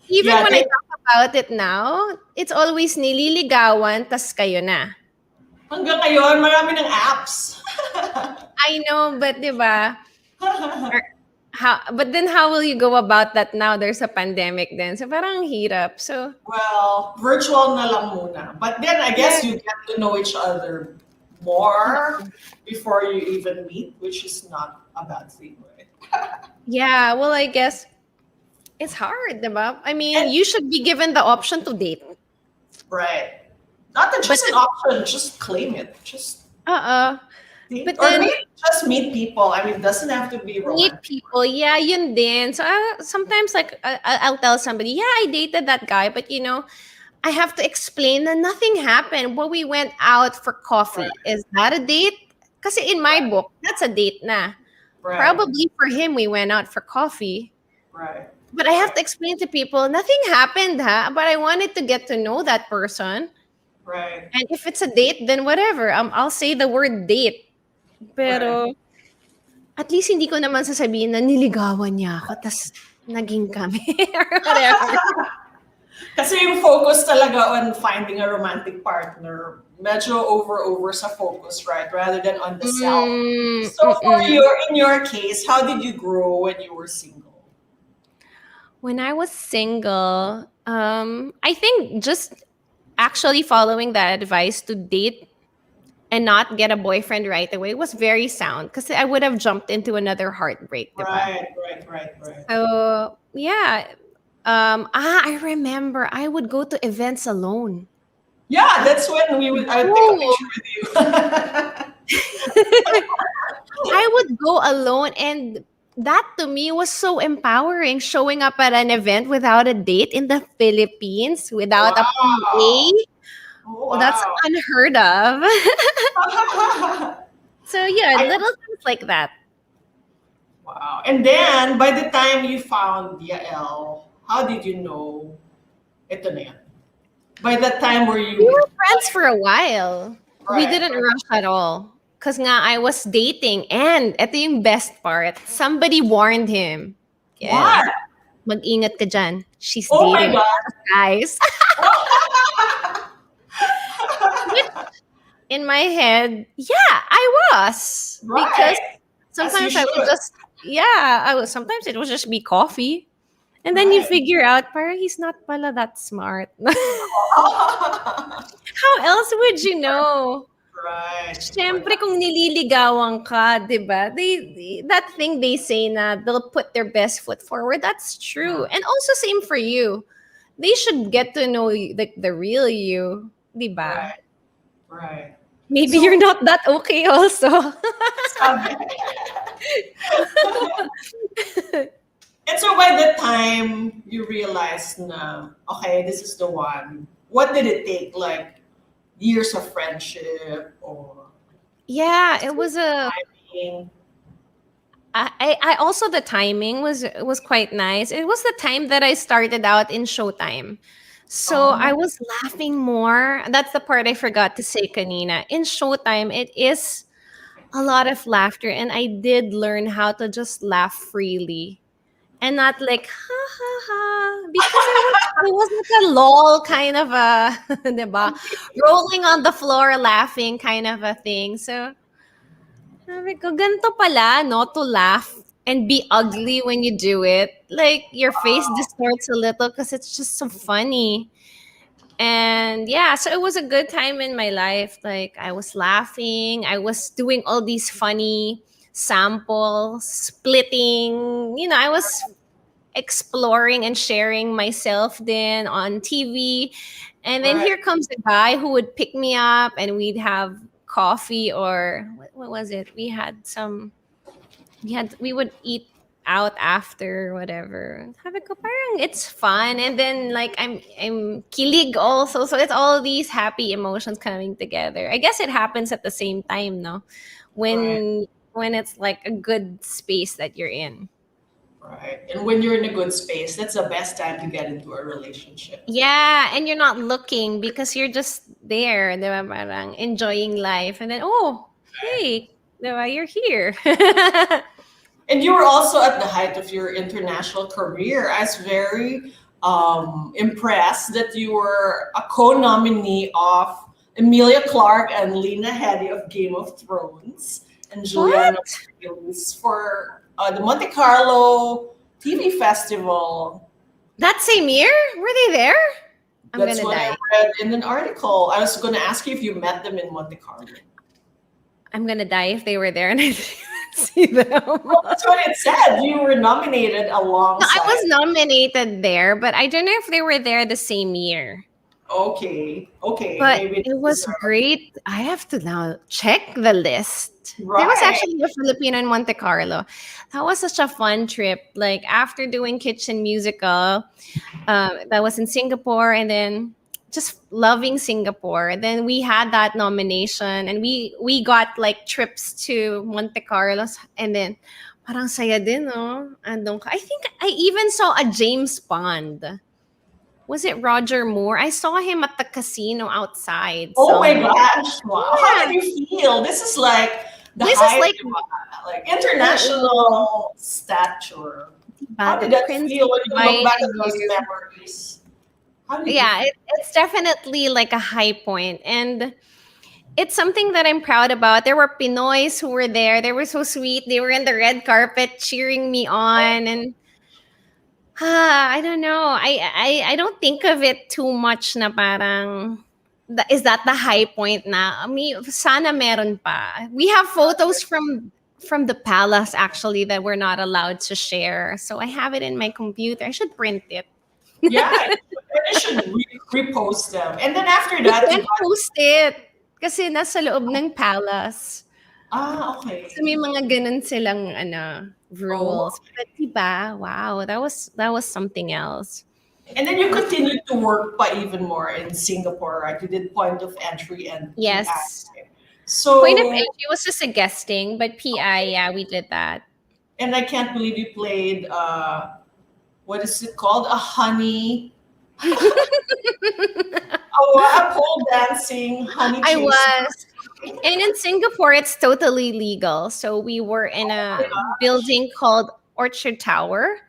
Even Yeah, when I talk about it now, it's always nililigawan, tas kayo na. hanggang ngayon, marami ng apps. I know, but di ba? But then how will you go about that now? There's a pandemic then. So parang hirap. So, Well, virtual na lang muna. But then I guess you get to know each other more before you even meet, which is not a bad thing, right? yeah, well, I guess it's hard, di ba? I mean, And- you should be given the option to date. Right. Not that just an option, just claim it. Just date. But Or then- maybe just meet people. I mean, it doesn't have to be Meet romantic. people, yeah, yun din. So sometimes like I'll tell somebody, yeah, I dated that guy, but I have to explain that nothing happened. Well, we went out for coffee. Right. Is that a date? Kasi in my book, that's a date na. Right. Probably for him, we went out for coffee. Right. But I have to explain to people, nothing happened, but I wanted to get to know that person. Right. And if it's a date, then whatever. I'll say the word date. Pero, at least hindi ko naman sasabihin na niligawan niya ako, tas naging kami. Or whatever. Kasi yung focus talaga on finding a romantic partner, medyo over sa focus, right? Rather than on the self. So in your case, how did you grow when you were single? When I was single, I think just actually following that advice to date and not get a boyfriend right away was very sound because I would have jumped into another heartbreak. Diba? Right. So, yeah. I remember I would go to events alone. Yeah, that's when I would take a picture with you. I would go alone, and that to me was so empowering, showing up at an event without a date in the Philippines, without a PA. Oh, That's unheard of. So yeah, little things like that. Wow. And then, by the time you found Yael, how did you know ito na yan? By that time were you... We were friends for a while. We Right, didn't rush at all. Because nga, I was dating. And ito yung best part. Somebody warned him. What? Mag-ingat ka dyan. She's Oh my dating God. guys. In my head, yeah, I was. Right. Because sometimes As you I would should. just, sometimes it would just be coffee. And then you Right. figure out, parang he's not pala that smart. How else would you know? Right. Siyempre, kung nililigawan ka, di ba? That thing they say na they'll put their best foot forward, that's true. And also same for you. They should get to know the real you, di ba? Right. Maybe So- you're not that okay also. And so by the time you realized na, okay, this is the one, what did it take? Like years of friendship or Yeah, it was being I also the timing was quite nice. It was the time that I started out in Showtime. So I Oh, was laughing more. That's the part I forgot to say kanina. In Showtime, it is a lot of laughter, and I did learn how to just laugh freely and not like ha ha ha, because I was like a lol kind of a diba? Rolling on the floor laughing kind of a thing. So sabi ko, ganito pala, no, to laugh and be ugly when you do it. Like, your face distorts a little because it's just so funny. And yeah, so it was a good time in my life. Like, I was laughing, I was doing all these funny samples, splitting. I was exploring and sharing myself then on TV. And then right. here comes a guy who would pick me up and we'd have coffee, or what was it? We would eat out after, whatever. Sabi ko, parang it's fun. And then like I'm kilig also. So it's all these happy emotions coming together. I guess it happens at the same time, no? Right. When it's like a good space that you're in. Right. And when you're in a good space, that's the best time to get into a relationship. Yeah, and you're not looking because you're just there, di ba? Parang enjoying life. And then, oh, hey, di ba? You're here. And you were also at the height of your international career. I was very impressed that you were a co-nominee of Emilia Clarke and Lena Headey of Game of Thrones and Juliana What? Margulies for the Monte Carlo TV festival. That same year? Were they there? I'm That's gonna what I die. read in an article. I was going to ask you if you met them in Monte Carlo. I'm gonna die if they were there and I didn't see them. Well, that's what it said. You were nominated No, I was alongside. nominated there, but I don't know if they were there the same year. Okay, okay, But maybe it it's was great. I have to now check the list. There was right. actually a Filipino in Monte Carlo. That was such a fun trip. Like, after doing Kitchen Musical, that was in Singapore, and then just loving Singapore. Then we had that nomination, and we got like trips to Monte Carlo, and then parang saya din, no? I think I even saw a James Bond. Was it Roger Moore? I saw him at the casino outside Oh my somewhere. gosh! Wow. How Yeah. did you feel? This is like the This is height, like, like oo, international stature. How the did that prince feel when you look back invited at those you. memories? How did you Yeah, feel? it's definitely like a high point. And it's something that I'm proud about. There were Pinoys who were there. They were so sweet. They were in the red carpet cheering me on. And I don't know. I don't think of it too much na parang, is that the high point na? I mean, sana meron pa. We have photos from the palace actually that we're not allowed to share. So I have it in my computer. I should print it. Yeah, I should repost them. And then after We that, you can't got post it kasi nasa loob ng palace. okay. So may mga ganun silang Oh, rules. But diba? Wow, that was something else. and then you That's continued to work by even more in Singapore, right? You did point of entry and PI. yes. Point of So, entry was just a guesting, but PI, okay. yeah, we did that. And I can't believe you played what is it called? A honey, a pole dancing honey I chaser. was. And in Singapore, it's totally legal. So we were in Oh my a gosh. building called Orchard Tower.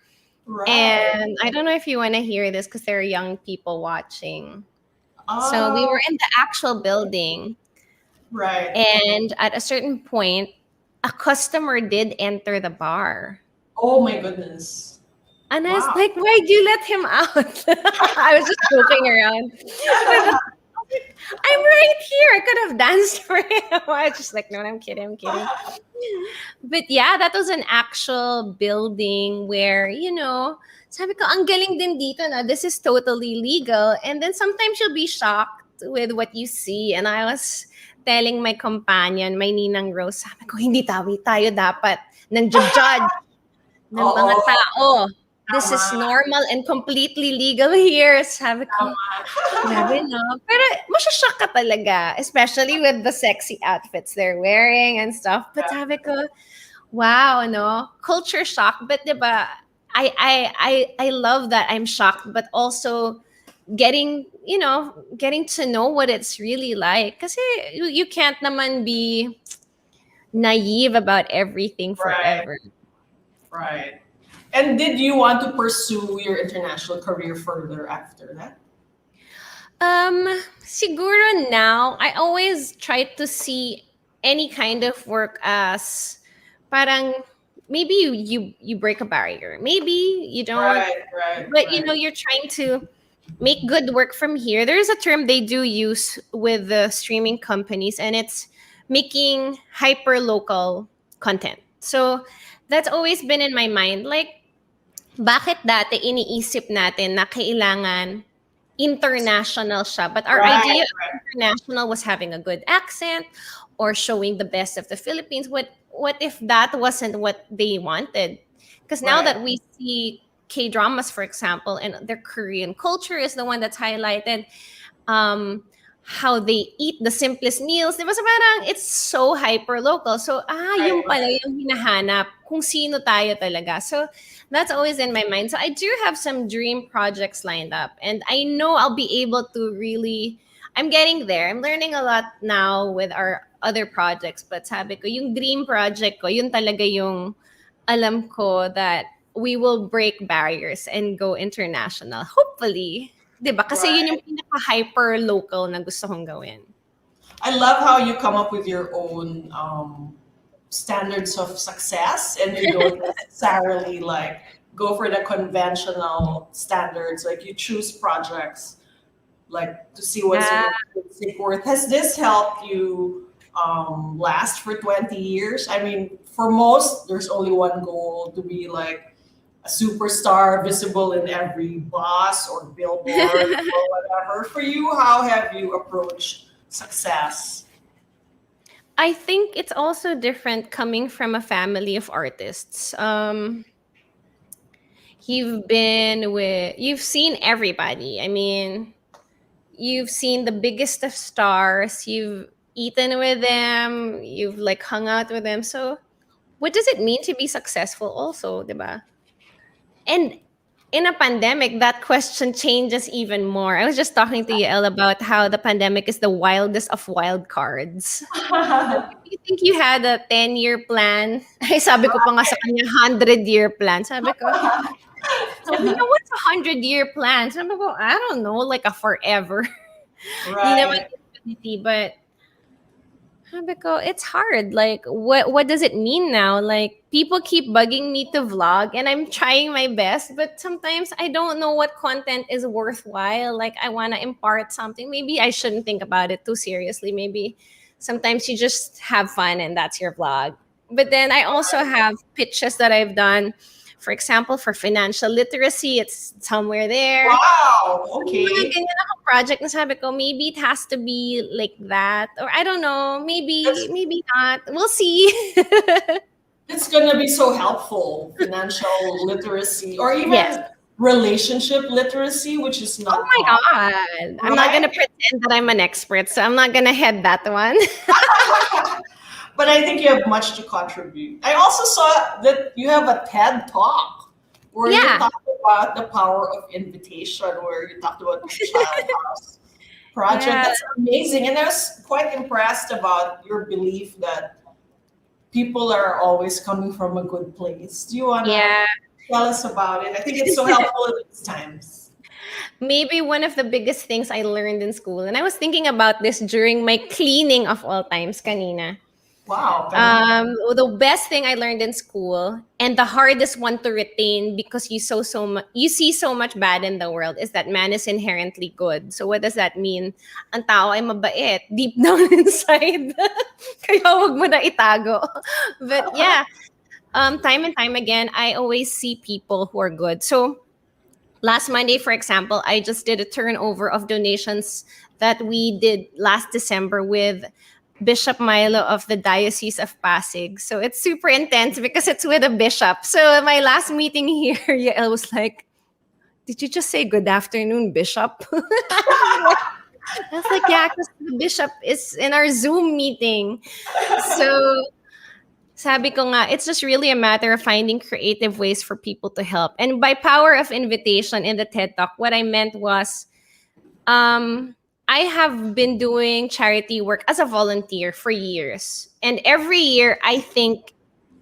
Right. And I don't know if you want to hear this because there are young people watching. So we Oh, were in the actual building. right. And at a certain point, a customer did enter the bar. Oh my goodness. And I was Wow. like, why'd you let him out? I was just joking around. I'm right here. I could have danced for him. I was just like, no, I'm kidding. I'm kidding. But yeah, that was an actual building where, sabi ko, ang galing din dito na this is totally legal. And then sometimes you'll be shocked with what you see. And I was telling my companion, my Ninang Rose, sabi ko, hindi tayo dapat nang judge ng mga Oo, tao. This tama, is normal and completely legal here. Sabi ko, grabe, tama. no? Pero masyashock ka talaga, especially with the sexy outfits they're wearing and stuff. But sabi ko, wow, no? Culture shock. But diba, I love that I'm shocked, but also getting to know what it's really like. Kasi you can't naman be naive about everything Right, forever. right. And did you want to pursue your international career further after that? Siguro now, I always try to see any kind of work as parang maybe you break a barrier. Maybe you don't, Right, right, but right. you're trying to make good work from here. There's a term they do use with the streaming companies, and it's making hyper local content. So that's always been in my mind. Like, bakit dati iniisip natin na kailangan international siya, but our Right, idea of international was having a good accent or showing the best of the Philippines. What if that wasn't what they wanted? Because now right. that we see K dramas, for example, and their Korean culture is the one that's highlighted, um, how they eat the simplest meals. Di ba? So parang it's so hyper local. So Right, yung pala yung hinahanap kung sino tayo talaga. So that's always in my mind. So I do have some dream projects lined up, and I know I'll be able to really. I'm getting there. I'm learning a lot now with our other projects. But sabi ko, yung dream project ko, yun talaga yung alam ko that we will break barriers and go international. Hopefully. 'Di ba? Kasi yun right. yung pinaka-hyper local na gusto kong gawin. I love how you come up with your own standards of success, and you don't necessarily like go for the conventional standards. Like you choose projects like to see what's Yeah. your intrinsic worth. Has this helped you last for 20 years? I mean, for most, there's only one goal to be like a superstar, visible in every bus or billboard or whatever. For you, how have you approached success? I think it's also different coming from a family of artists. You've seen everybody. I mean, you've seen the biggest of stars. You've eaten with them. You've like hung out with them. So, what does it mean to be successful? Also, diba? And in a pandemic, that question changes even more. I was just talking to Yael about how the pandemic is the wildest of wild cards. You think you had a 10-year plan? Ay, sabi ko pa nga sa kanya, 100-year plan. What's a 100-year plan? Sabi ko, I don't know, like a forever. Di naman Right. infinity, but sabi ko, it's hard. Like, what does it mean now? Like, people keep bugging me to vlog, and I'm trying my best, but sometimes I don't know what content is worthwhile. Like, I want to impart something. Maybe I shouldn't think about it too seriously. Maybe sometimes you just have fun, and that's your vlog. But then I also have pitches that I've done. For example, for financial literacy, it's somewhere there. Wow. Yung mga Okay. ganyan akong project na sabi ko, maybe it has to be like that. Or I don't know, That's maybe not. We'll see. it's gonna be so helpful. Financial literacy or Yes. even relationship literacy, which is Oh not my taught. God. I'm not Right? gonna pretend that I'm an expert, so I'm not gonna head that one. But I think you have much to contribute. I also saw that you have a TED talk where you Yeah. talked about the power of invitation, where you talked about the child house project. Yeah. That's amazing. And I was quite impressed about your belief that people are always coming from a good place. Do you want to Yeah. tell us about it? I think it's so helpful at these times. Maybe one of the biggest things I learned in school, and I was thinking about this during my cleaning of all times kanina. Wow. Kanina. The best thing I learned in school, and the hardest one to retain because you see so much bad in the world, is that man is inherently good. So what does that mean? Ang tao ay mabait deep down inside. Kaya wag mo na itago. But yeah, time and time again, I always see people who are good. So last Monday, for example, I just did a turnover of donations that we did last December with Bishop Milo of the Diocese of Pasig. So it's super intense because it's with a bishop. So my last meeting here, Yael was like, "Did you just say good afternoon, Bishop?" I was like, "Yeah, because the bishop is in our Zoom meeting." So sabi ko nga, it's just really a matter of finding creative ways for people to help. And by power of invitation in the TED Talk, what I meant was Um, I have been doing charity work as a volunteer for years. And every year, I think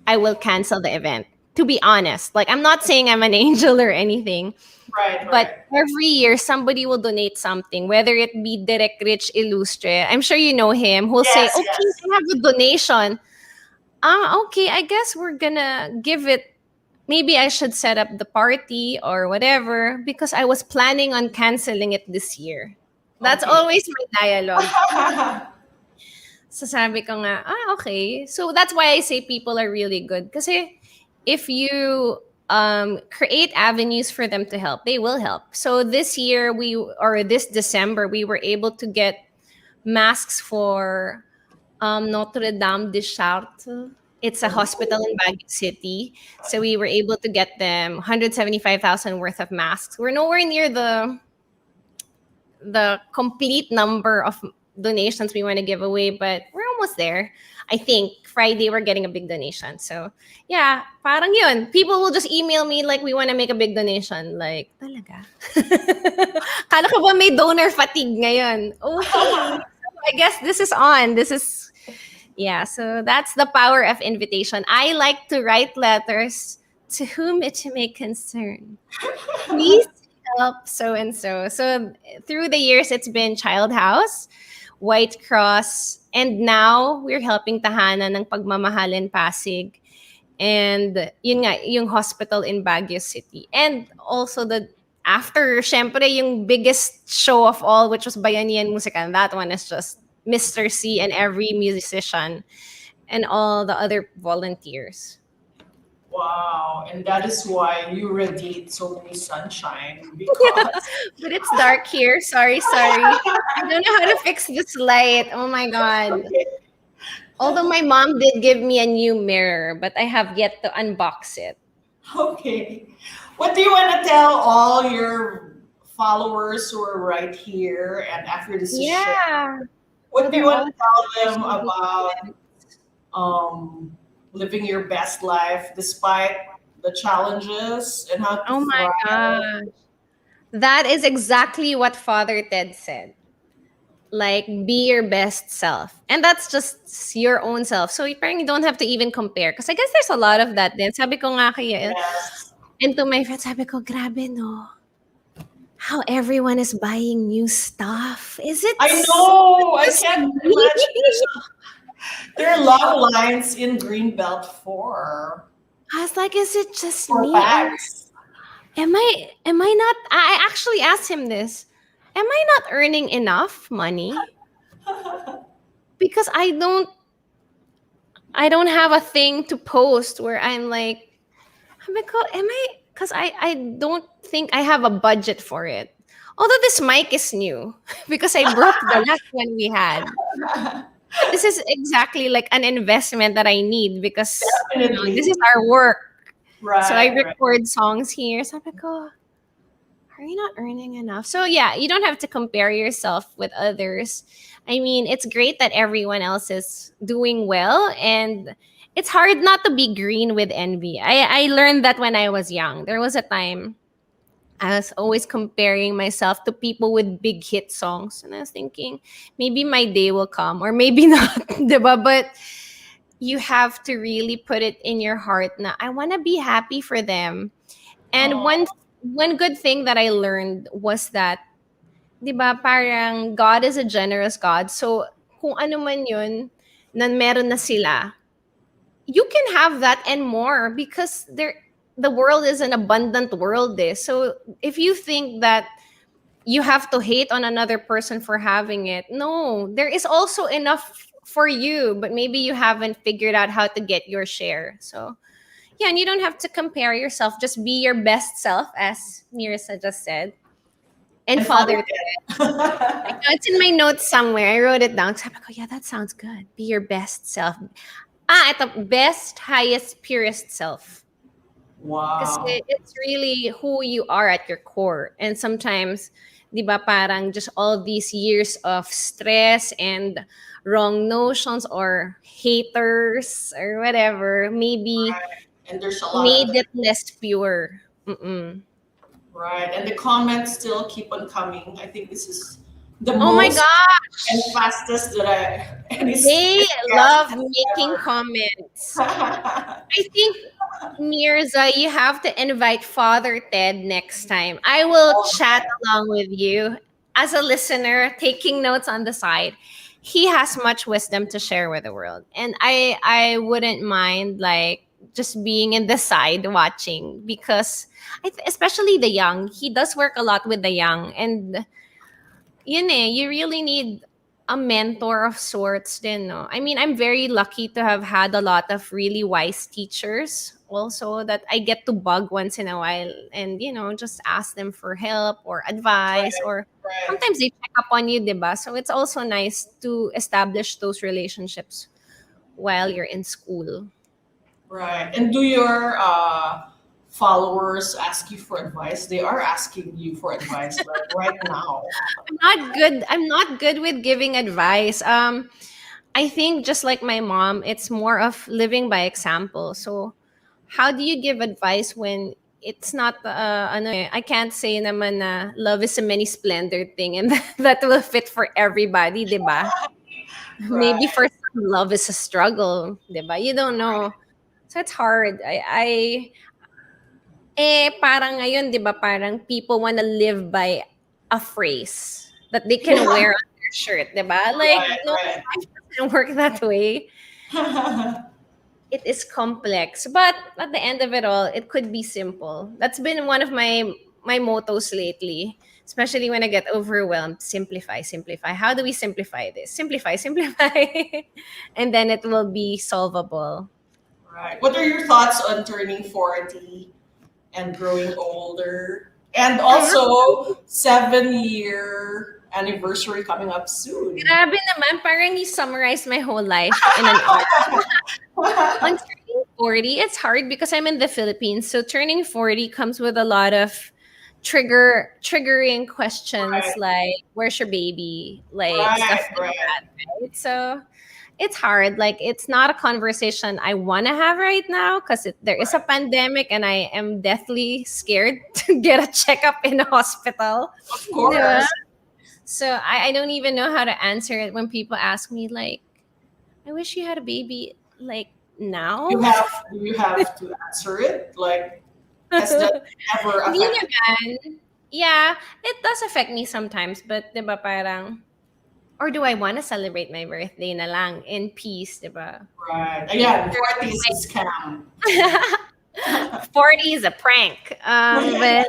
I will cancel the event. To be honest, like I'm not saying I'm an angel or anything, Right, but right. every year somebody will donate something, whether it be Direct Rich Illustre. I'm sure you know him. Who'll say, Yes, "Okay, yes. I have a donation. Okay, I guess we're gonna give it. Maybe I should set up the party or whatever because I was planning on canceling it this year." That's Okay. always my dialogue. So sabi ko nga, okay. So that's why I say people are really good. Kasi if you create avenues for them to help, they will help. So this year or this December, we were able to get masks for Notre Dame de Chartres. It's a hospital in Oh, Baguio City. So we were able to get them 175,000 worth of masks. We're nowhere near the complete number of donations we want to give away, but we're almost there. I think Friday we're getting a big donation. So yeah, parang yun. People will just email me like we want to make a big donation. Like, talaga? Kala ko ba may donor fatigue ngayon? Okay. So I guess this is on. This is, yeah, so that's the power of invitation. I like to write letters to whom it may concern. Please help so and so. So through the years, it's been Child House, White Cross, and now we're helping Tahanan ng Pagmamahal in Pasig. And yun nga, yung hospital in Baguio City. And also after, syempre, yung biggest show of all, which was Bayanihan Musika, and that one is just Mr. C and every musician and all the other volunteers. wow. And that is why you radiate so many sunshine Yeah, because but it's dark here. Sorry, sorry. I don't know how to fix this light. Oh my god. okay. Although my mom did give me a new mirror, but I have yet to unbox it. Okay. What do you want to tell all your followers who are right here and after this is shared? Yeah. So What do you they're want all to tell them especially about um, living your best life despite the challenges and how to oh my thrive? god. That is exactly what Father Ted said. Like, be your best self. And that's just your own self. So you probably don't have to even compare. Because I guess there's a lot of that then. Sabi ko nga kaya, Yes. and to my friends, sabi ko, grabe no. How everyone is buying new stuff. Is it I know. I just can't me? imagine. There are long lines in Greenbelt I was like, is it just for me? Or bags. am I not I actually asked him this. Am I not earning enough money? Because I don't have a thing to post where I'm like, am I because I don't think I have a budget for it. Although this mic is new because I broke the last one we had. But this is exactly like an investment that I need because this is Definitely. our work. So I Right, right. record songs here. Sabi ko, are you not earning enough? So yeah, you don't have to compare yourself with others. I mean, it's great that everyone else is doing well, and it's hard not to be green with envy. I learned that when I was young. There was a time I was always comparing myself to people with big hit songs, and I was thinking maybe my day will come or maybe not, diba? But you have to really put it in your heart na I want to be happy for them. And one Oh, one good thing that I learned was that, 'di ba, parang God is a generous God. So kung ano man 'yun na meron na sila, you can have that and more because the world is an abundant world eh. So if you think that you have to hate on another person for having it, no, there is also enough for you, but maybe you haven't figured out how to get your share. So yeah, and you don't have to compare yourself. Just be your best self, as Mirza just said. And and Father Father, Ted. it's in my notes somewhere. I wrote it down. Sabi ko, yeah, that sounds good. Be your best self. Ito, best, highest, purest self. Wow. Kasi it's really who you are at your core. And sometimes, di ba, parang just all these years of stress and wrong notions or haters or whatever maybe And there's a lot of made that. it less pure. Mm-mm. Right. And the comments still keep on coming. I think this is the Oh my most and gosh. fastest that any They guest love making comments. ever. I think, Mirza, you have to invite Father Ted next time. I will Oh, chat along with you as a listener, taking notes on the side. He has much wisdom to share with the world. And I wouldn't mind like just being in the side watching because especially the young, he does work a lot with the young and you really need a mentor of sorts din, no? I mean, I'm very lucky to have had a lot of really wise teachers also that I get to bug once in a while and, just ask them for help or advice right, or right, sometimes they check up on you, diba? So it's also nice to establish those relationships while you're in school. right. And do your followers ask you for advice? They are asking you for advice like right now. I'm not good with giving advice. I think just like my mom, it's more of living by example. So, how do you give advice when it's not I can't say naman na love is a many splendor thing and that will fit for everybody, 'di ba? Maybe Right, for some love is a struggle, 'di ba? You don't know. So it's hard. Parang ngayon, 'di ba, parang people wanna live by a phrase that they can yeah, wear on their shirt, 'di ba? Like, no, right, life doesn't work that way. right. It is complex, but at the end of it all, it could be simple. That's been one of my mottos lately, especially when I get overwhelmed. Simplify, simplify. How do we simplify this? Simplify, simplify. And then it will be solvable. Right. What are your thoughts on turning 40 and growing older? And also 7-year anniversary coming up soon. Grabe naman, parang you summarized my whole life in an hour. On turning 40, it's hard because I'm in the Philippines. So turning 40 comes with a lot of triggering questions Right, like where's your baby? Like stuff right, like right, that, right? So it's hard. Like it's not a conversation I want to have right now because there is a right. pandemic and I am deathly scared to get a checkup in a hospital. Of Diba? course, So I don't even know how to answer it when people ask me like, I wish you had a baby like now. you have to answer it. Like, has that ever Hindi affected naman. Yeah, it does affect me sometimes, but 'di ba parang or do I want to celebrate my birthday na lang in peace, 'di ba? you? Right. Make Again, sure 40 is a scam. my 40 is a prank. But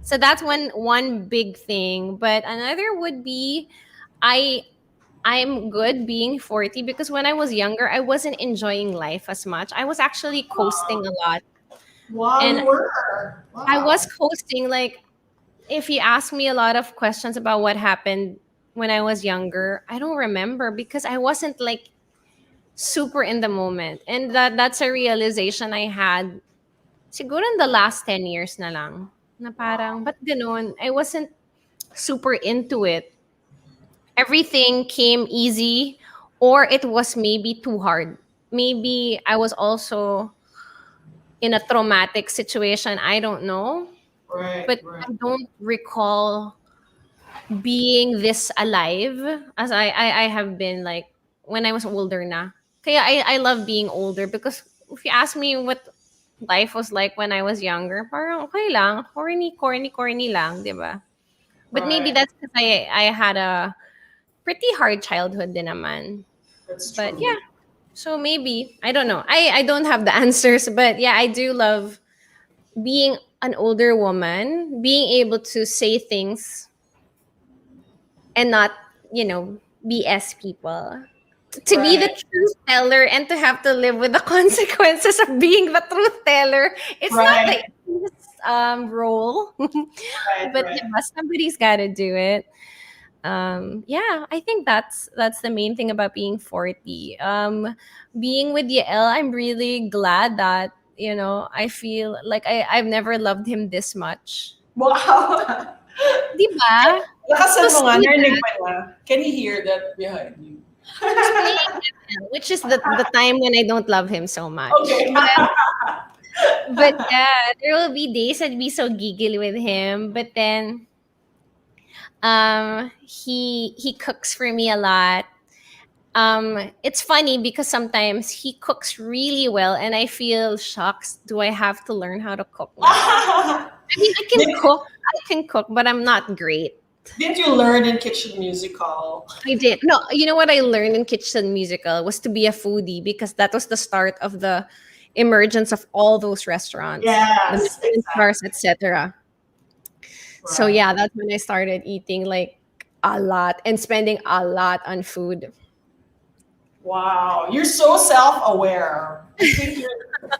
so that's one big thing, but another would be I I'm good being 40 because when I was younger, I wasn't enjoying life as much. I was actually coasting a lot. Wow, And you were. I was Wow. coasting like if you ask me a lot of questions about what happened when I was younger, I don't remember because I wasn't like super in the moment. And that's a realization I had siguro in the last 10 years na lang. Na parang, Wow. ba't ganun? I wasn't super into it. Everything came easy or it was maybe too hard. Maybe I was also in a traumatic situation. I don't know. Right, But right. I don't recall being this alive as I have been like when I was older na. Kaya I love being older because if you ask me what life was like when I was younger, parang okay lang. Corny, corny, corny lang, di ba? But maybe Right. that's because I had a pretty hard childhood din naman. That's But true. yeah, so maybe I don't know. I don't have the answers, but yeah, I do love being an older woman, being able to say things and not, BS people. To be the Right, truth teller and to have to live with the consequences of being the truth teller. It's not right, the easiest role, right, but right. somebody's got to do it. Yeah, I think that's the main thing about being 40. Being with Yael, I'm really glad that I feel like I've never loved him this much. Wow. 'Di ba? Lakasan To mo nga, see narinig that mo na. Can you hear that behind you? he's playing ML, which is the time when I don't love him so much. Okay. But But yeah, there will be days I'd be so giggly with him. But then he cooks for me a lot. It's funny because sometimes he cooks really well and I feel shocked. Do I have to learn how to cook now? I mean, Did, I can cook, but I'm not great. did you learn in Kitchen Musical? I did. No, you know what I learned in Kitchen Musical was to be a foodie because that was the start of the emergence of all those restaurants, the Yes, Michelin stars, exactly. etc. So Right. yeah, that's when I started eating like a lot and spending a lot on food. Wow, you're so self-aware. I think you're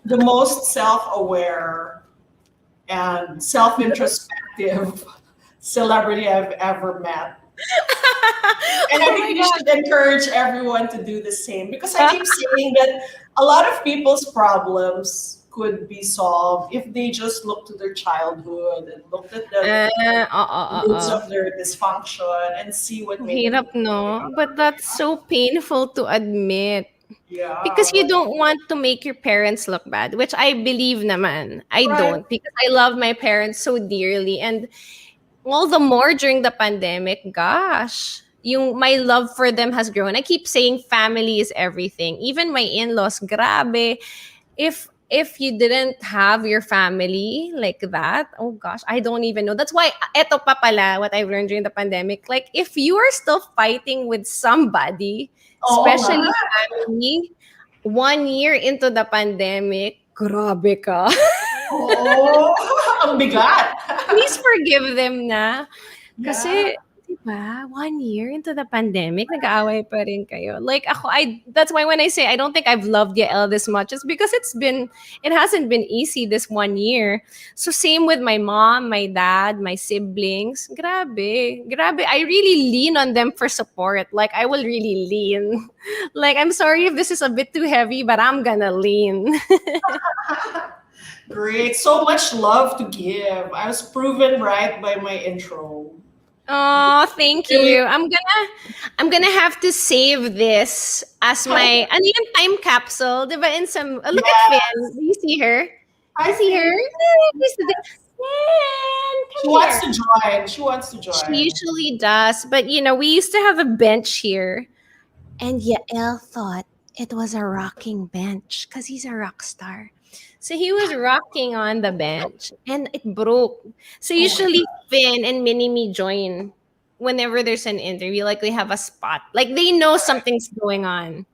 the most self-aware and self-introspective celebrity I've ever met. And I Oh think my we should encourage everyone to do the same because I god. keep saying that a lot of people's problems could be solved if they just look to their childhood and looked at the roots Oo. of their dysfunction and see what Ang made them hirap, tick the way no? out of But the way. that's so painful to admit. Because Yeah, you don't want to make your parents look bad, which I believe naman. I right. don't because I love my parents so dearly and all the more during the pandemic, gosh, yung my love for them has grown. I keep saying family is everything. Even my in-laws, grabe. If you didn't have your family like that, oh gosh, I don't even know. That's why eto pa pala what I've learned during the pandemic. Like if you are still fighting with somebody, Oo nga. especially family, 1 year into the pandemic, grabe ka. Oo. Ang bigat. Please forgive them na. Yeah. Kasi, 'di ba, 1 year into the pandemic, nag-aaway pa rin kayo. Like ako, that's why when I say I don't think I've loved Yael this much, it's because it hasn't been easy this 1 year. So same with my mom, my dad, my siblings. Grabe, grabe. I really lean on them for support. Like I will really lean. Like I'm sorry if this is a bit too heavy, but I'm gonna lean. Great. So much love to give. I was proven right by my intro. You Oh, thank really, you. I'm gonna have to save this as my ano yung time capsule, 'di ba? In some look at Finn. yes. Do you see her? Do I you see her? think She's the Finn, she come wants here. to join. She wants to She join. usually does, but we used to have a bench here, and Yael thought it was a rocking bench because he's a rock star. So he was rocking on the bench and it broke. So Oh my usually Finn and Minnie join whenever there's an interview. Like they have a spot. Like they know something's going on.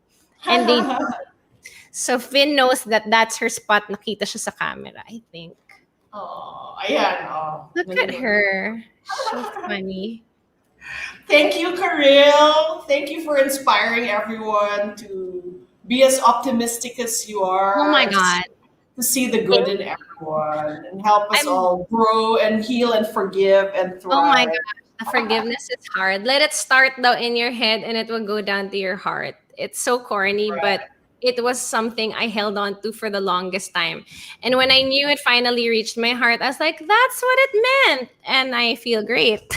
And they God. so Finn knows that that's her spot. Nakita siya sa camera, I think. Oh, ayan. Oh. Look at her. So funny. Thank you, Karylle. Thank you for inspiring everyone to be as optimistic as you Oh my are, god. to see the good in everyone, and help us I'm all grow and heal and forgive and Oh my thrive. gosh, the forgiveness is hard. Let it start though in your head and it will go down to your heart. It's so corny, but Right. it was something I held on to for the longest time. And when I knew it finally reached my heart, I was like, that's what it meant. And I feel great.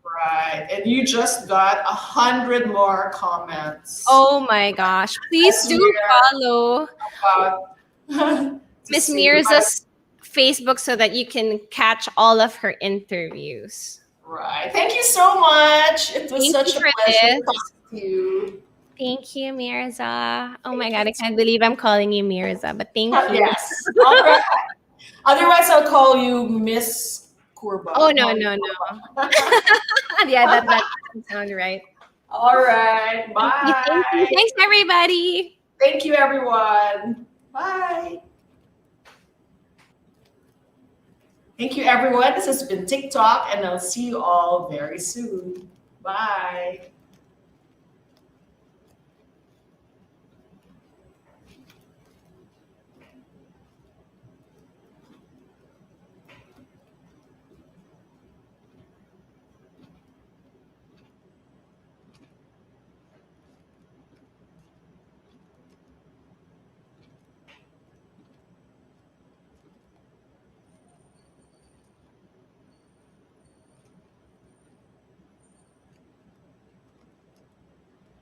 Right. And you just got 100 more comments. Oh my gosh. I Please do swear follow about to Miss see. Mirza's Facebook so that you can catch all of her interviews. Right. Thank you so much. It was Thank you such a for pleasure this. talking to you. Thank you, Mirza. Oh my Thank God, you. I can't believe I'm calling you Mirza, but thank you. Yes. All right. Otherwise, I'll call you Miss Oh, Kurba. no, Mommy no, no. Kurba. Yeah, that doesn't sound right. All right. Thank you, thank you. Bye. Thanks, everybody. Thank you, everyone. Bye. Thank you, everyone. This has been TikTok, and I'll see you all very soon. Bye.